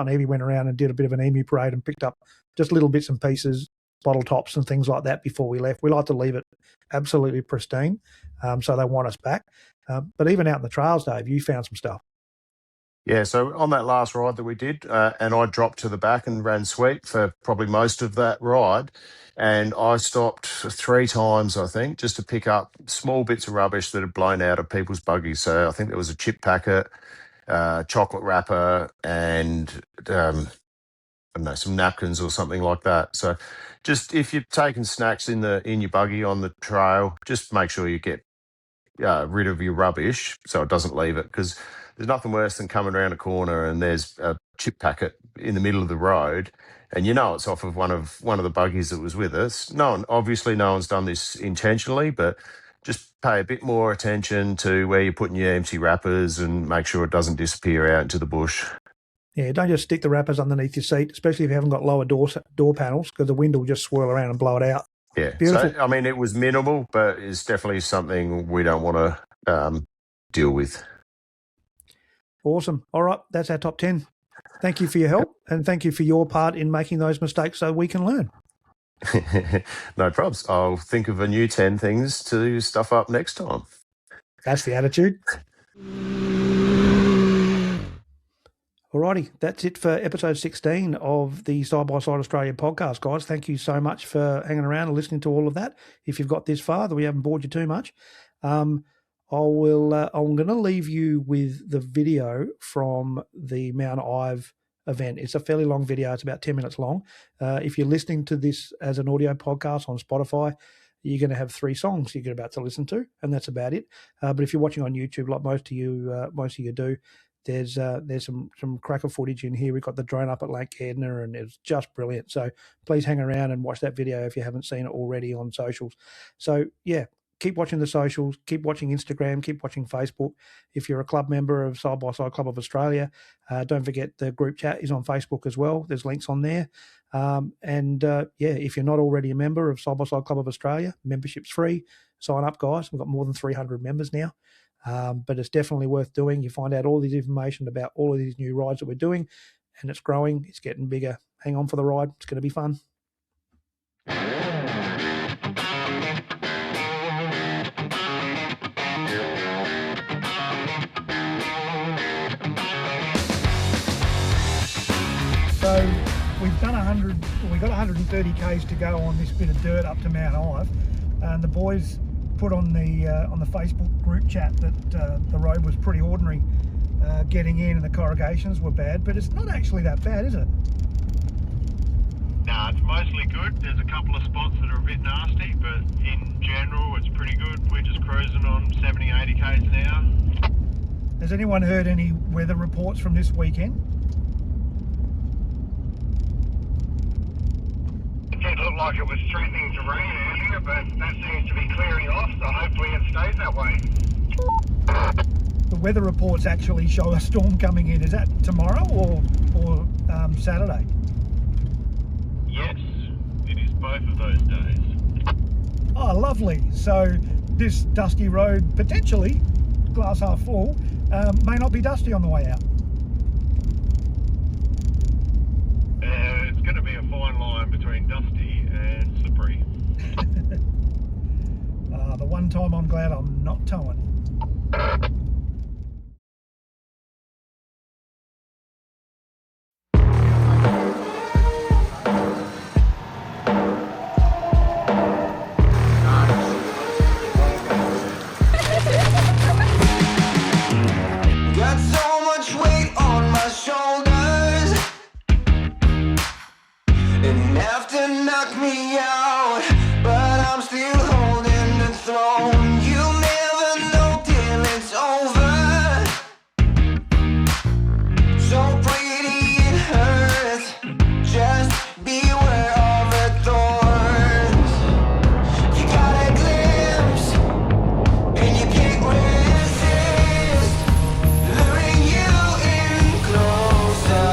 Evie went around and did a bit of an emu parade and picked up just little bits and pieces, bottle tops and things like that before we left. We like to leave it absolutely pristine, so they want us back. But even out in the trails, Dave, you found some stuff. Yeah, so on that last ride that we did, and I dropped to the back and ran sweep for probably most of that ride, and I stopped 3 times, I think, just to pick up small bits of rubbish that had blown out of people's buggies. So I think there was a chip packet, chocolate wrapper, and I don't know, some napkins or something like that. So just if you're taking snacks in your buggy on the trail, just make sure you get rid of your rubbish so it doesn't leave it, because there's nothing worse than coming around a corner and there's a chip packet in the middle of the road, and you know it's off of one of the buggies that was with us. No one's done this intentionally, but just pay a bit more attention to where you're putting your empty wrappers and make sure it doesn't disappear out into the bush. Yeah, don't just stick the wrappers underneath your seat, especially if you haven't got lower door panels, because the wind will just swirl around and blow it out. Yeah, beautiful. So, I mean, it was minimal, but it's definitely something we don't want to deal with. Awesome. All right, that's our top 10. Thank you for your help, and thank you for your part in making those mistakes so we can learn. No probs. I'll think of a new 10 things to stuff up next time. That's the attitude. Alrighty, that's it for episode 16 of the Side by Side Australia podcast, guys. Thank you so much for hanging around and listening to all of that. If you've got this far, that we haven't bored you too much, I'm going to leave you with the video from the Mount Ive event. It's a fairly long video. It's about 10 minutes long. If you're listening to this as an audio podcast on Spotify, you're going to have 3 songs you're about to listen to, and that's about it. But if you're watching on YouTube, like most of you do, there's some cracker footage in here. We've got the drone up at Lake Edna, and it's just brilliant. So please hang around and watch that video if you haven't seen it already on socials. So yeah, keep watching the socials, keep watching Instagram, keep watching Facebook. If you're a club member of Side by Side Club of Australia, don't forget the group chat is on Facebook as well. There's links on there. If you're not already a member of Side by Side Club of Australia, membership's free. Sign up, guys. We've got more than 300 members now. But it's definitely worth doing. You find out all this information about all of these new rides that we're doing, and it's growing. It's getting bigger. Hang on for the ride. It's going to be fun. So got 130 k's to go on this bit of dirt up to Mount Ive, and the boys put on the Facebook group chat that the road was pretty ordinary getting in, and the corrugations were bad, but it's not actually that bad, is it? Nah, it's mostly good. There's a couple of spots that are a bit nasty, but in general it's pretty good. We're just cruising on 70, 80 k's an hour. Has anyone heard any weather reports from this weekend? It did look like it was threatening to rain earlier, but that seems to be clearing off, so hopefully it stays that way. The weather reports actually show a storm coming in. Is that tomorrow or Saturday? Yes, it is both of those days. Oh, lovely. So this dusty road, potentially, glass half full, may not be dusty on the way out. It's going to be a fine line between dusty and slippery. The one time I'm glad I'm not towing. Got so much weight on my shoulders, enough to knock me out, but I'm still holding the throne. You'll never know till it's over. So pretty it hurts, just beware of the thorns. You got a glimpse, and you can't resist, luring you in closer.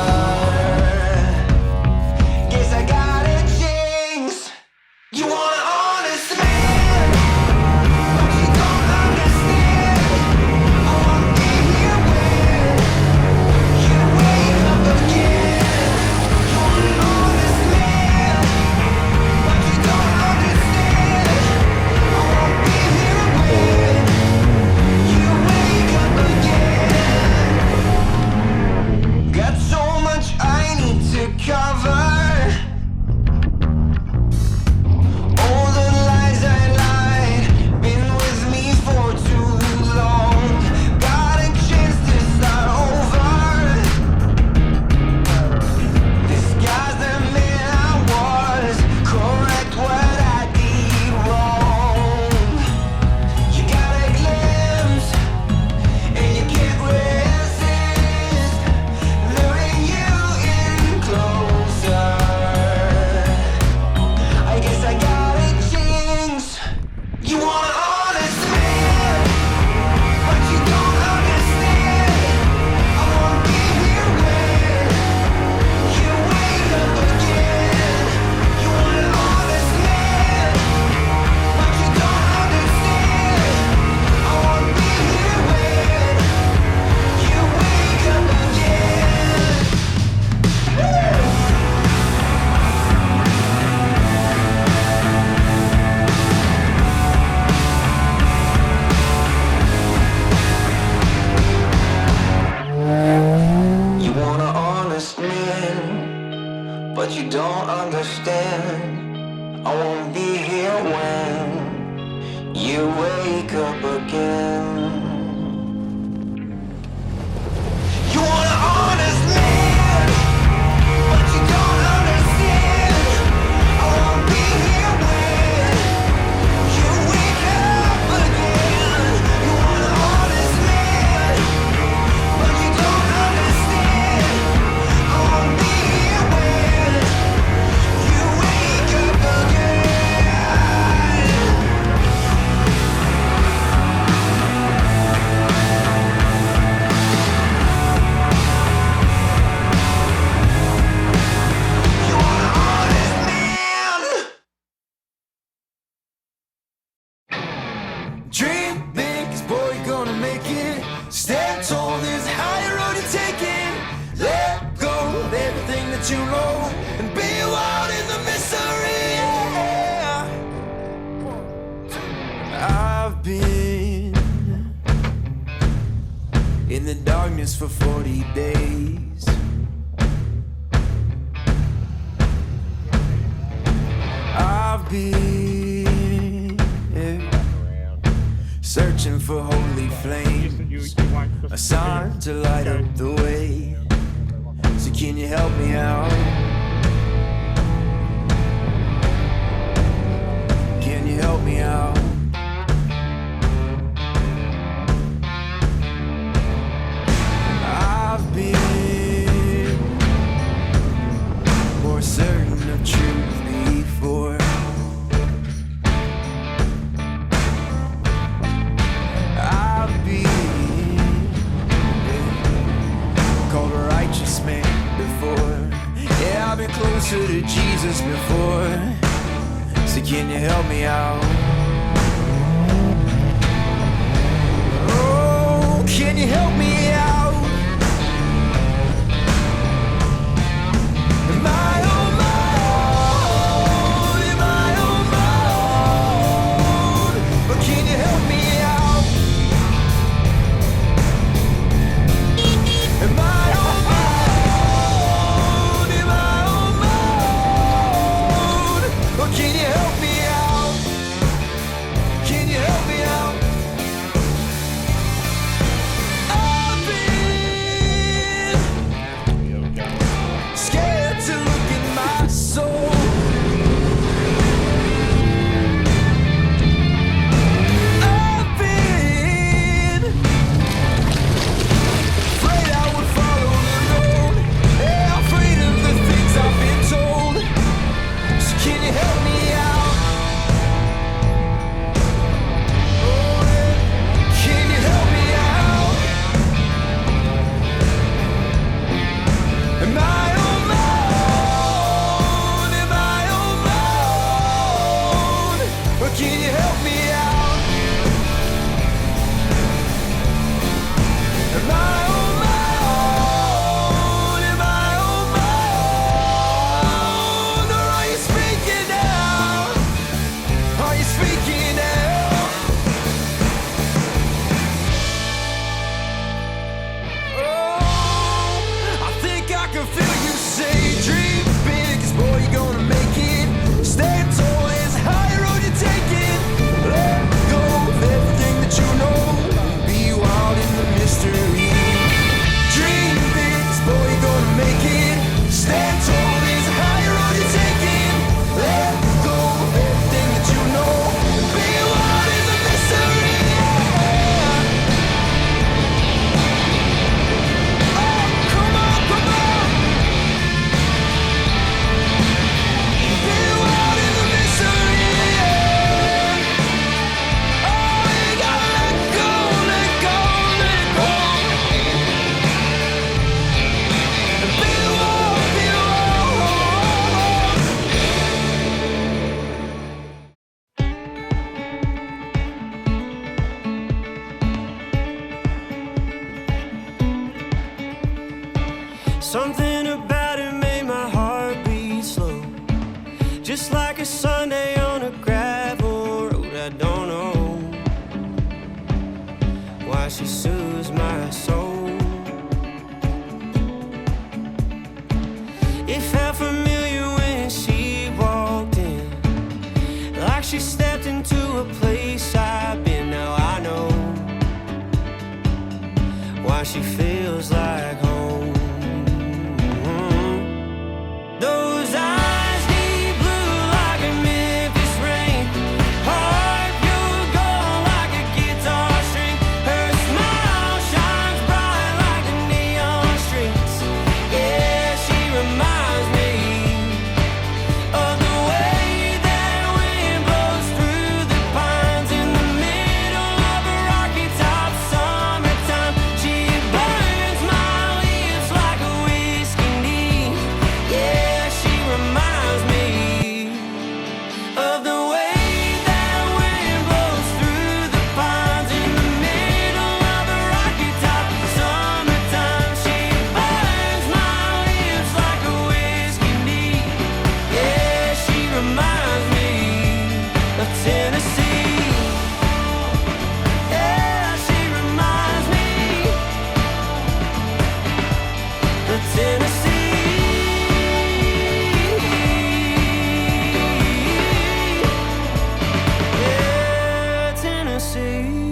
Guess I got a jinx. You want an honest man, but you don't understand. I won't be here when you wake up again. You want an honest man, but you don't understand. I won't be here when you wake up again. Got so much I need to cover. All the lies I lied, been with me for too long. Got a chance to start over. Disguise the man I was, correct what I did wrong. You got a glimpse, and you can't resist, luring you in closer. I guess I got a jinx. You want an honest man, but you don't understand. I won't be here when you wake up again. You want an honest man, but you don't understand. I won't be here when you wake up again. You want an honest man, but you don't understand. I won't be here when you wake up again. You want an honest man, but you don't understand. I won't be here when you wake up again. You want an honest man, but you don't understand. I won't be here when you wake up again. You want an honest man. Dream big, 'cause boy, you're gonna make it. Stand tall, there's a higher road to take it. Let go of everything that you know and be wild in the mystery. Yeah. I've been in the darkness for 40 days. been searching for holy flames, a sign to light up the way. So can you help me out? Can you help me out? I've been more certain of truth before. I've been called a righteous man before. Yeah, I've been closer to Jesus before. So can you help me out? Oh, can you help me out? Am I on my own? Am I on my own? But can you help me out? Am I on my own? Am I on my own? But can you help me out? Can you help me out? I've been scared to look in my soul. I've been afraid I would follow the road. Yeah, afraid of the things I've been told. So can you help me out? Oh, yeah. Can you help me out? Am I on my own? Am I on my own? Or can you help me out? Am I on my own? Am I on my own? Or are you speaking now? Are you speaking now? Oh, I think I can feel you say, dream big, 'cause boy, you're gonna make it. Stand tall as the higher road you're taking. Let go of everything that you know. Be wild in the mystery. Dream big, 'cause boy, you're gonna make it. Stand tall as the higher road you're taking. Let go of everything that you know. Be wild in the mystery. Oh, come on, come on. Be wild in the mystery. Oh, you gotta let go, let go, let go. And be wild, be wild. Something about it made my heart beat slow. Just like a Sunday on a gravel road. I don't know why she soothes my soul. It felt familiar when she walked in, like she stepped into a place I've been. Now I know why she feels like home. Those eyes deep blue like a Memphis rain. Heart pure gold like a guitar string. Her smile shines bright like the neon streets. Yeah, she reminds me of the way that wind blows through the pine away.